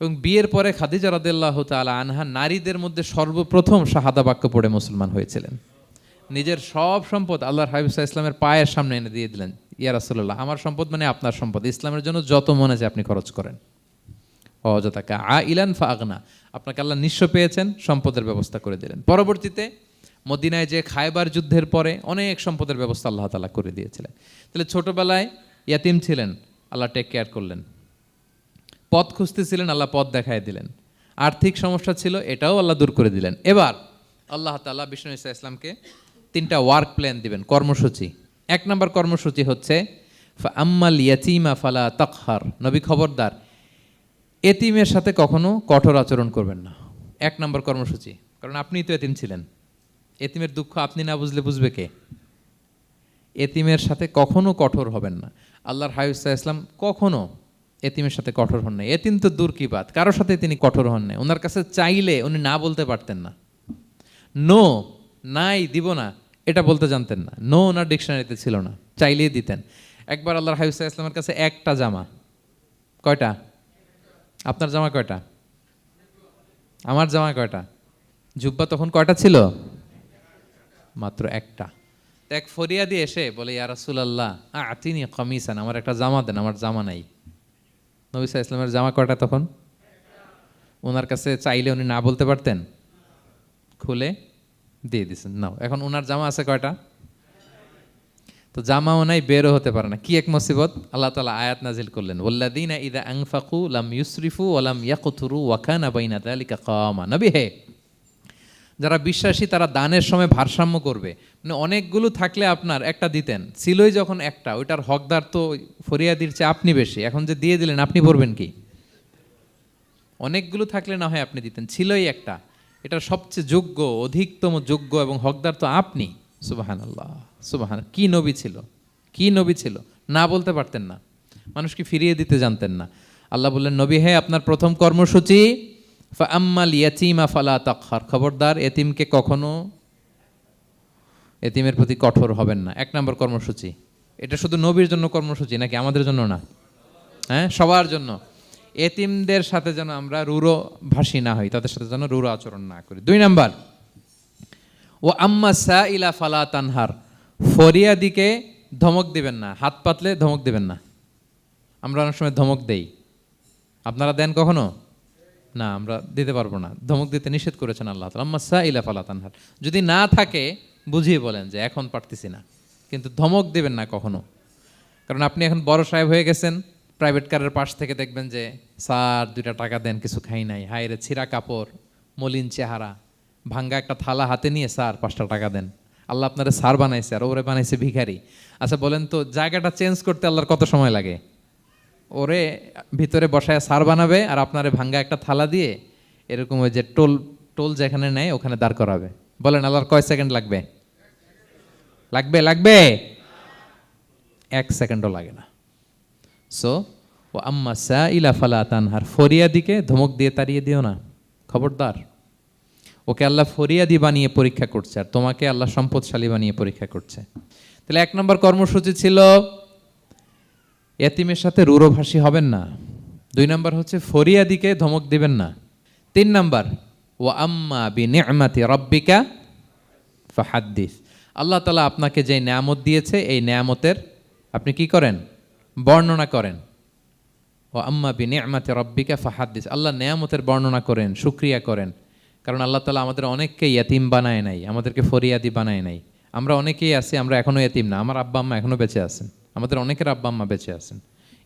এবং বিয়ের পরে খাদিজা রাদিয়াল্লাহু তাআলা আনহা নারীদের মধ্যে সর্বপ্রথম শাহাদা বাক্য পড়ে মুসলমান হয়েছিলেন। নিজের সব সম্পদ আল্লাহর হাবিব সাল্লাল্লাহু আলাইহি ওয়াসাল্লামের পায়ের সামনে এনে দিয়ে দিলেন, ইয়া রাসূলুল্লাহ আমার সম্পদ মানে আপনার সম্পদ, ইসলামের জন্য যত মনে চায় আপনি খরচ করেন। ওয়াজাদাকা আইলান ফাআগনা, আপনাকে আল্লাহ নিঃস্ব পেয়েছেন, সম্পদের ব্যবস্থা করে দিলেন। পরবর্তীতে মদিনায় যে খায়বার যুদ্ধের পরে অনেক সম্পদের ব্যবস্থা আল্লাহ তাআলা করে দিয়েছিলেন। তাহলে ছোটবেলায় ইয়াতিম ছিলেন, আল্লাহ টেক কেয়ার করলেন। পথ খুঁজতেছিলেন, আল্লাহ পথ দেখায় দিলেন। আর্থিক সমস্যা ছিল, এটাও আল্লাহ দূর করে দিলেন। এবার আল্লাহ তাআলা বিষ্ণু ঈসা ইসলামকে 3টা ওয়ার্ক প্ল্যান দিবেন, কর্মসূচি। 1 নম্বর কর্মসূচি হচ্ছে ফাআম্মাল ইয়াতীমা ফালা তাকহার, নবী খবরদার এতিমের সাথে কখনো কঠোর আচরণ করবেন না। 1 নম্বর কর্মসূচি, কারণ আপনিই তো এতিম ছিলেন। এতিমের দুঃখ আপনি না বুঝলে বুঝবে কে? এতিমের সাথে কখনো কঠোর হবেন না। আল্লাহর হাবিব সাল্লাল্লাহু আলাইহি ওয়াসাল্লাম কখনো এতিমের সাথে কঠোর হন নাই। এতিম তো দূর কি বাত, কারোর সাথে তিনি কঠোর হন নাই। ওনার কাছে চাইলে উনি না বলতে পারতেন না। নো, নাই, দিব না, এটা বলতে জানতেন না। নো ওনার ডিকশনারিতে ছিল না, চাইলেই দিতেন। একবার আল্লাহর হাবিব সাল্লাল্লাহু আলাইহি ওয়াসাল্লামের কাছে একটা জামা, কয়টা? আপনার জামা কয়টা? আমার জামা কয়টা? জুব্বা তখন কয়টা ছিল? মাত্র একটা। এক ফরিয়াদি এসে বলে, ইয়া রাসূলুল্লাহ আতিনি কামিসান, আমার একটা জামা দেন, আমার জামা নাই। নবী সাল্লাল্লাহু আলাইহি ওয়াসাল্লামের জামা কয়টা তখন? ওনার কাছে চাইলে উনি না বলতে পারতেন? খুলে দিয়ে দিয়েছেন, নাও। এখন ওনার জামা আছে কয়টা? তো জামাও নাই, বেরও হতে পারে না। কি এক মুসিবত! আল্লাহ তাআলা আয়াত নাজিল করলেন, ওয়াল্লাযীনা ইযা আনফাকু লাম ইউসরিফু ওয়া লাম ইয়াকতুরু ওয়া কানা বাইনা যালিকা কাওয়ামা। নবী হে, যারা বিশ্বাসী তারা দানের সময় ভারসাম্য করবে। মানে অনেকগুলো থাকলে আপনার একটা দিতেন, ছিলই যখন একটা, ওইটার হকদার তো ফরিয়াদির চেয়ে আপনি বেশি। এখন যে দিয়ে দিলেন, আপনি পড়বেন কি? অনেকগুলো থাকলে না হয় আপনি দিতেন, ছিলই একটা, এটার সবচেয়ে যোগ্য, অধিকতম যোগ্য এবং হকদার তো আপনি। সুবহানাল্লাহ, সুবহান! কি নবী ছিল, কি নবী ছিল! না বলতে পারতেন না, মানুষকে ফিরিয়ে দিতে জানতেন না। আল্লাহ বললেন, নবী হে, আপনার প্রথম কর্মসূচি ফাআম্মাল ইয়াতীমা ফালা তাকহার, খবরদার এতিমকে কখনো, এতিমের প্রতি কঠোর হবেন না। এক নম্বর কর্মসূচি। এটা শুধু নবীর জন্য কর্মসূচি নাকি আমাদের জন্য না? হ্যাঁ, সবার জন্য। এতিমদের সাথে যেন আমরা রূঢ় ভাষী না হই, তাদের সাথে যেন রূঢ় আচরণ না করি। 2 নাম্বার, ও আম্মা সাইলা ফালা তানহার, ফরিয়াদিকে ধমক দিবেন না, হাত পাতলে ধমক দিবেন না। আমরা অনেক সময় ধমক দেই, আপনারা দেন কখনো? না, আমরা দিতে পারবো না, ধমক দিতে নিষেধ করেছেন আল্লাহ তাআলা। আম্মা সাইলা ফালা তানহার, যদি না থাকে বুঝিয়ে বলেন যে এখন পারতেছি না, কিন্তু ধমক দিবেন না কখনো। কারণ আপনি এখন বড় সাহেব হয়ে গেছেন, প্রাইভেট কারের পাশ থেকে দেখবেন যে স্যার 2টা টাকা দেন, কিছু খাই নাই, হায় রে, ছিঁড়া কাপড়, মলিন চেহারা, ভাঙ্গা একটা থালা হাতে নিয়ে, স্যার 5টা টাকা দেন। আল্লাহ আপনারে স্যার বানাইছে আর ওরে বানাইছে ভিখারি। আচ্ছা বলেন তো, জায়গাটা চেঞ্জ করতে আল্লাহর কত সময় লাগে? ওরে ভিতরে বসায় স্যার বানাবে আর আপনারে ভাঙ্গা একটা থালা দিয়ে এরকম ওই যে টোল টোল যেখানে নেয় ওখানে দাঁড় করাবে। বলেন আল্লাহর কয় সেকেন্ড লাগবে? লাগবে? লাগবে? 1 সেকেন্ডও লাগে না। সো ও আম্মা সাইলা ফালা তানহার, ফরিয়াদিকে ধমক দিয়ে তাড়িয়ে দিও না, খবরদার। ওকে আল্লাহ ফরিয়াদি বানিয়ে পরীক্ষা করছে, আর তোমাকে আল্লাহ সম্পদশালী বানিয়ে পরীক্ষা করছে। তাহলে 1 নম্বর কর্মসূচি ছিল এতিমের সাথে রূঢ়ভাষী হবেন না। 2 নম্বর হচ্ছে ফরিয়াদিকে ধমক দিবেন না। 3 নম্বর, ও আম্মা বিনিআমাতি রাব্বিকা ফাহাদ্দিস, আল্লাহ তাআলা আপনাকে যে নেয়ামত দিয়েছে এই নেয়ামতের আপনি কি করেন? বর্ণনা করেন। ও আম্মা বিনিআমাতি রাব্বিকা ফাহাদ্দিস, আল্লাহ নেয়ামতের বর্ণনা করেন, শুকরিয়া করেন। কারণ আল্লাহ তাআলা আমাদের অনেককে ইয়াতিম বানায় নাই, আমাদেরকে ফরিয়াদি বানায় নাই। আমরা অনেকেই আছি, আমরা এখনো ইয়াতিম না, আমার আব্বা আম্মা এখনো বেঁচে আছেন, আমাদের অনেকের আব্বা আম্মা বেঁচে আছেন।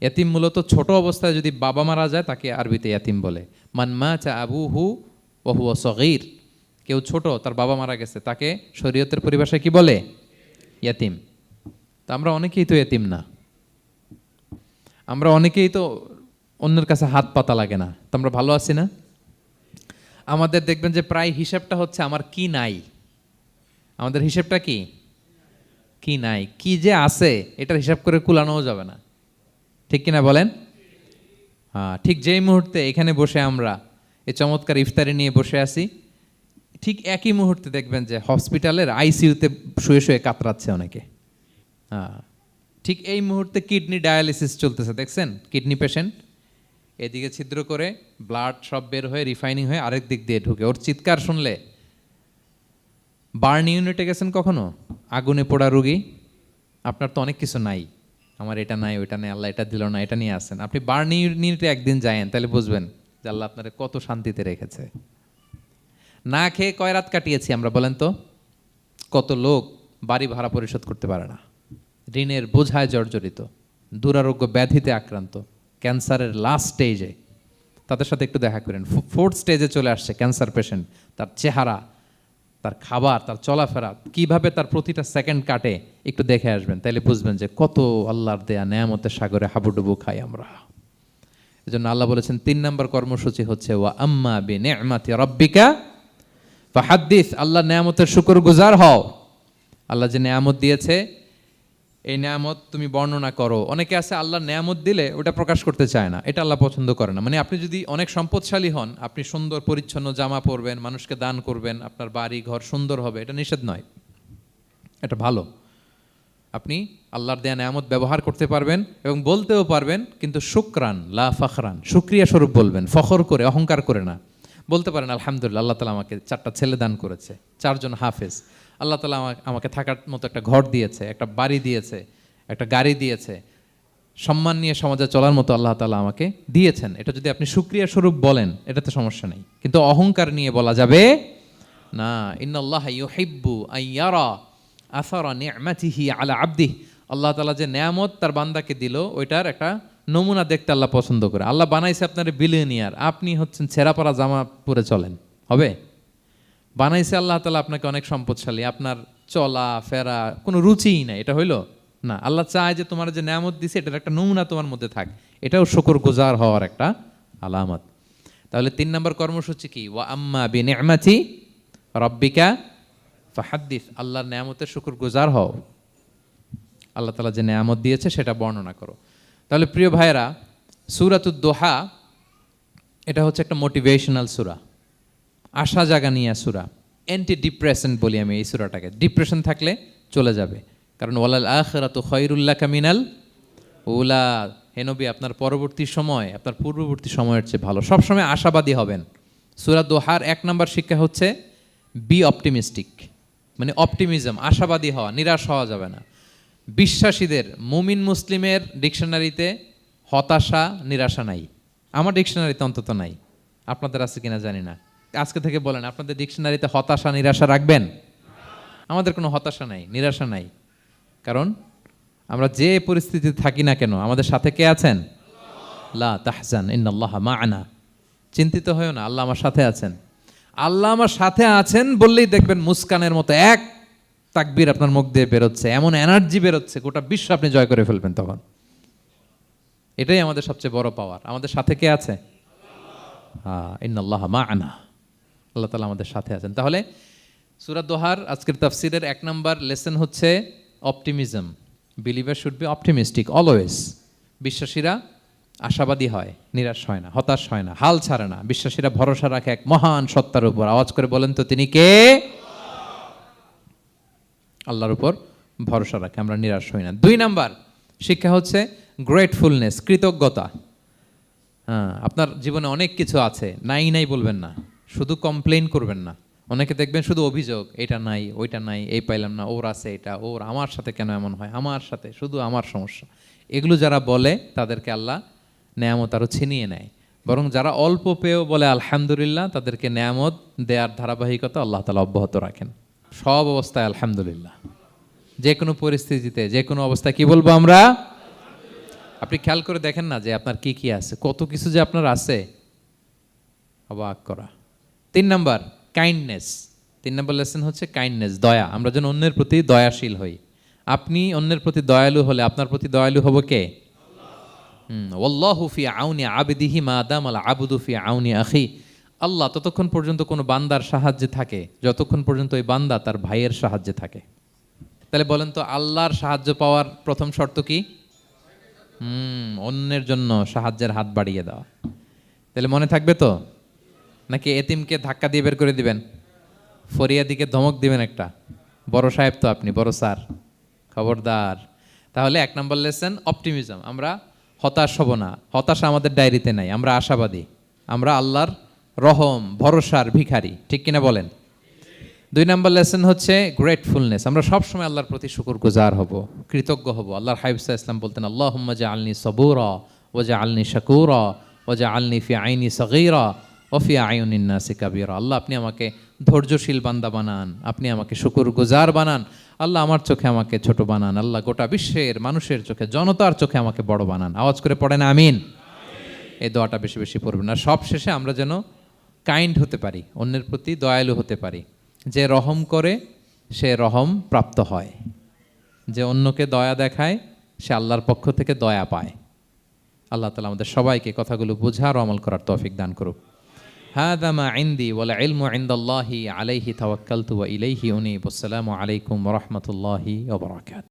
ইয়াতিম মূলত ছোট অবস্থায় যদি বাবা মারা যায় তাকে আরবিতে ইয়াতিম বলে। মান মাতা আবুহু ওয়া হুয়া সগীর, কেউ ছোট, তার বাবা মারা গেছে, তাকে শরীয়তের পরিভাষায় কি বলে? ইয়াতিম। তা আমরা অনেকেই তো ইয়াতিম না, আমরা অনেকেই তো অন্যের কাছে হাত পাতা লাগে না, তো আমরা ভালো আছি না? আমাদের দেখবেন যে প্রায় হিসাবটা হচ্ছে আমার কি নাই, আমাদের হিসাবটা কি? কি নাই, কি যে আছে এটার হিসাব করে কুলানোও যাবে না, ঠিক কিনা বলেন? হ্যাঁ, ঠিক যেই মুহূর্তে এখানে বসে আমরা এই চমৎকার ইফতারি নিয়ে বসে আছি, ঠিক একই মুহূর্তে দেখবেন যে হসপিটালের আইসিইউতে শুয়ে শুয়ে কাতরাচ্ছে অনেকে। হ্যাঁ, ঠিক এই মুহূর্তে কিডনি ডায়ালিসিস চলতেছে, দেখছেন? কিডনি পেশেন্ট এদিকে ছিদ্র করে ব্লাড সব বের হয়ে রিফাইনিং হয়ে আরেক দিক দিয়ে ঢুকে, ওর চিৎকার শুনলে। বার্ন ইউনিটে গেছেন কখনো? আগুনে পোড়া রুগী, আপনার তো অনেক কিছু নাই, আমার এটা নাই, ওইটা নেই, আল্লাহ এটা দিল না, এটা নিয়ে আসেন। আপনি বার্ন ইউনিটে একদিন যায়েন, তাহলে বুঝবেন যে আল্লাহ আপনারে কত শান্তিতে রেখেছে। না খেয়ে কয় রাত কাটিয়েছি আমরা, বলেন তো? কত লোক বাড়ি ভাড়া পরিশোধ করতে পারে না, ঋণের বোঝায় জর্জরিত, দুরারোগ্য ব্যাধিতে আক্রান্ত, ক্যান্সারের লাস্ট স্টেজে। তাদের সাথে একটু দেখা করেন, 4th স্টেজে চলে আসছে ক্যান্সার পেশেন্ট। তার চেহারা, তার খাবার, তার চলাফেরা, কিভাবে তার প্রতিটা সেকেন্ড কাটে, একটু দেখে আসবেন, তাইলে বুঝবেন যে কত আল্লাহর দেয়া নেয়ামতের সাগরে হাবুডুবু খাই আমরা। এই জন্য আল্লাহ বলেছেন 3 নম্বর কর্মসূচি হচ্ছে ওয়া আম্মা বিনিআমাতি রাব্বিকা ফাহাদ্দিস, আল্লাহ নেয়ামতের শুকরগুজার হও। আল্লাহ যে নেয়ামত দিয়েছে এই নেয়ামত তুমি বর্ণনা করো। অনেকে আছে আল্লাহ নেয়ামত দিলে ওটা প্রকাশ করতে চায় না, এটা আল্লাহ পছন্দ করে না। মানে আপনি যদি অনেক সম্পদশালী হন, আপনি সুন্দর পরিচ্ছন্ন জামা পরবেন, মানুষকে দান করবেন, আপনার বাড়ি ঘর সুন্দর হবে, এটা নিষেধ নয়, এটা ভালো। আপনি আল্লাহর দেয়া নেয়ামত ব্যবহার করতে পারবেন এবং বলতেও পারবেন, কিন্তু শুকরান লা ফখরান, শুক্রিয়া স্বরূপ বলবেন, ফখর করে অহংকার করে না। বলতে পারেন আলহামদুলিল্লাহ, আল্লাহ তালা আমাকে 4টা ছেলে দান করেছে, 4জন হাফেজ, আল্লাহ তালা আমাকে থাকার মতো একটা ঘর দিয়েছে, একটা বাড়ি দিয়েছে, একটা গাড়ি দিয়েছে, সম্মান নিয়ে সমাজে চলার মতো আল্লাহ তালা আমাকে দিয়েছেন। এটা যদি আপনি শুক্রিয়া স্বরূপ বলেন, এটাতে সমস্যা নেই, কিন্তু অহংকার নিয়ে বলা যাবে না। ইন্নাল্লাহ ইউহিব্বু আইয়ারা আসারা নি'মাতিহি আলা আবদিহি, আল্লাহ তাআলা যে নেয়ামত তার বান্দাকে দিল ওইটার একটা নমুনা দেখতে আল্লাহ পছন্দ করে। আল্লাহ বানাইছে আপনার বিলিয়নিয়ার, আপনি হচ্ছেন ছেঁড়াপাড়া জামা পরে চলেন, হবে? বানাইছে আল্লাহ তাআলা আপনাকে অনেক সম্পদশালী, আপনার চলা ফেরা কোনো রুচিই নাই, এটা হইল না। আল্লাহ চায় যে তোমার যে নেয়ামত দিছে এটার একটা নমুনা তোমার মধ্যে থাক, এটাও শুকরগুজার হওয়ার একটা আলামত। তাহলে 3 নম্বর কর্মসূচি কি? ওয়া আম্মা বিনি'মাতি রাব্বিকা ফাহাদ্দিস, আল্লাহর নেয়ামতের শুকরগুজার হও, আল্লাহ তাআলা যে নেয়ামত দিয়েছে সেটা বর্ণনা করো। তাহলে প্রিয় ভাইয়েরা, সূরাতুদ দোহা এটা হচ্ছে একটা মোটিভেশনাল সূরা, আশা জাগানিয়া সূরা, অ্যান্টি ডিপ্রেশন বলি আমি এই সূরাটাকে। ডিপ্রেশন থাকলে চলে যাবে, কারণ ওয়ালাল আখিরাতু খায়রুল লাকা মিনাল উলা, হে নবী আপনার পরবর্তী সময় আপনার পূর্ববর্তী সময়ের চেয়ে ভালো। সবসময় আশাবাদী হবেন। সূরা দোহার 1 নম্বর শিক্ষা হচ্ছে বি অপটিমিস্টিক, মানে অপটিমিজম, আশাবাদী হওয়া, নিরাশ হওয়া যাবে না। বিশ্বাসীদের, মুমিন মুসলিমের ডিকশনারিতে হতাশা নিরাশা নাই, আমার ডিকশনারিতে অন্তত নাই, আপনাদের আছে কিনা জানি না। আজকে থেকে বলেন আপনাদের ডিকশনারিতে হতাশা নিরাশা রাখবেন? আমাদের কোনো হতাশা নাই, নিরাশা নাই, কারণ আমরা যে পরিস্থিতিতে থাকি না কেন আমাদের সাথে কে আছেন? লা তাহজান ইন্নাল্লাহা মা'ানা, চিন্তিত হয়ো না, আল্লাহ আমার সাথে আছেন। আল্লাহ আমার সাথে আছেন বললেই দেখবেন মুস্কানের মতো এক তাকবীর আপনার মুখ দিয়ে বেরোচ্ছে, এমন এনার্জি বেরোচ্ছে, গোটা বিশ্ব আপনি জয় করে ফেলবেন তখন। এটাই আমাদের সবচেয়ে বড় পাওয়ার। আমাদের সাথে কে আছে? ইন্নাল্লাহা মা'ানা, আল্লাহ তাআলা আমাদের সাথে আছেন। তাহলে সূরা দোহার আজকের তাফসীরের 1 নম্বর লেসন হচ্ছে optimism. Believer should be optimistic always. বিশ্বাসীরা আশাবাদী হয়, নিরাশ হয় না, হতাশ হয় না, হাল ছাড়ে না। বিশ্বাসীরা ভরসা রাখে এক মহান সত্তার উপর। আওয়াজ করে বলেন তো তিনি কে? আল্লাহর উপর ভরসা রাখে, আমরা নিরাশ হই না। 2 নাম্বার শিক্ষা হচ্ছে গ্রেটফুলনেস, কৃতজ্ঞতা। আপনার জীবনে অনেক কিছু আছে, নাই নাই বলবেন না, শুধু কমপ্লেইন করবেন না। অনেকে দেখবেন শুধু অভিযোগ, এটা নাই ওইটা নাই, এই পাইলাম না, ওর আছে এটা, ওর, আমার সাথে কেন এমন হয়, আমার সাথে শুধু আমার সমস্যা। এগুলো যারা বলে তাদেরকে আল্লাহ নেয়ামত আরও ছিনিয়ে নেয়। বরং যারা অল্প পেয়েও বলে আলহামদুলিল্লাহ, তাদেরকে নেয়ামত দেওয়ার ধারাবাহিকতা আল্লাহ তাআলা অব্যাহত রাখেন। সব অবস্থায় আলহামদুলিল্লাহ, যে কোনো পরিস্থিতিতে, যে কোনো অবস্থায় কি বলবো আমরা? আপনি খেয়াল করে দেখেন না যে আপনার কি কি আছে, কত কিছু যে আপনার আছে, অবাক করা। 3 নাম্বার কাইন্ডনেস। 3 নম্বর লেসন হচ্ছে কাইন্ডনেস, দয়া। আমরা যেন অন্যের প্রতি দয়াশীল হই। আপনি অন্যের প্রতি দয়ালু হলে আপনার প্রতি দয়ালু হবো কে? ওয়াল্লাহু ফি আউনি আবদিহি মা দামাল আবদু ফি আউনি আখি। আল্লাহ ততক্ষণ পর্যন্ত কোনো বান্দার সাহায্যে থাকে যতক্ষণ পর্যন্ত ওই বান্দা তার ভাইয়ের সাহায্যে থাকে। তাহলে বলেন তো, আল্লাহর সাহায্য পাওয়ার প্রথম শর্ত কি? অন্যের জন্য সাহায্যের হাত বাড়িয়ে দেওয়া। তাহলে মনে থাকবে তো? নাকি এতিমকে ধাক্কা দিয়ে বের করে দিবেন? ফরিয়াদিকে ধমক দিবেন একটা? বড় সাহেব তো আপনি, বড় স্যার, খবরদার। তাহলে 1 নম্বর লেসন অপটিমিজম। আমরা হতাশ হব না, হতাশা আমাদের ডায়েরিতে নাই, আমরা আশাবাদী, আমরা আল্লাহর রহম ভরসার ভিখারি, ঠিক কিনা বলেন? 2 নম্বর লেসন হচ্ছে গ্রেটফুলনেস। আমরা সবসময় আল্লাহর প্রতি শুকরগুজার হব, কৃতজ্ঞ হব। আল্লাহর হাবিব সাল্লাল্লাহু আলাইহি ওয়াসাল্লাম বলতেন, আল্লাহুম্মা জাআলনি সাবুরা ওয়া জাআলনি শাকুরা ওয়া জাআলনি ফি আইনি সগীরা ওয়া ফি আয়ুনিন নাসি কাবীরা। আল্লাহ আপনি আমাকে ধৈর্যশীল বান্দা বানান, আপনি আমাকে শুকরগুজার বানান। আল্লাহ আমার চোখে আমাকে ছোট বানান, আল্লাহ গোটা বিশ্বের মানুষের চোখে, জনতার চোখে আমাকে বড় বানান। আওয়াজ করে পড়েন আমিন। এই দোয়াটা বেশি বেশি পড়বেন। আর সব শেষে আমরা যেন কাইন্ড হতে পারি, অন্যের প্রতি দয়ালু হতে পারি। যে রহম করে সে রহম প্রাপ্ত হয়, যে অন্যকে দয়া দেখায় সে আল্লাহর পক্ষ থেকে দয়া পায়। আল্লাহ তাআলা আমাদের সবাইকে কথাগুলো বোঝার ও আমল করার তৌফিক দান করুক। হাযা মা ইনদি ওয়াল ইলমু ইনদাল্লাহি আলাইহি তাওয়াক্কালতু ওয়া ইলাইহি উনীব। আসসালামু আলাইকুম ওয়া রাহমাতুল্লাহি ওয়া বারাকাতুহু।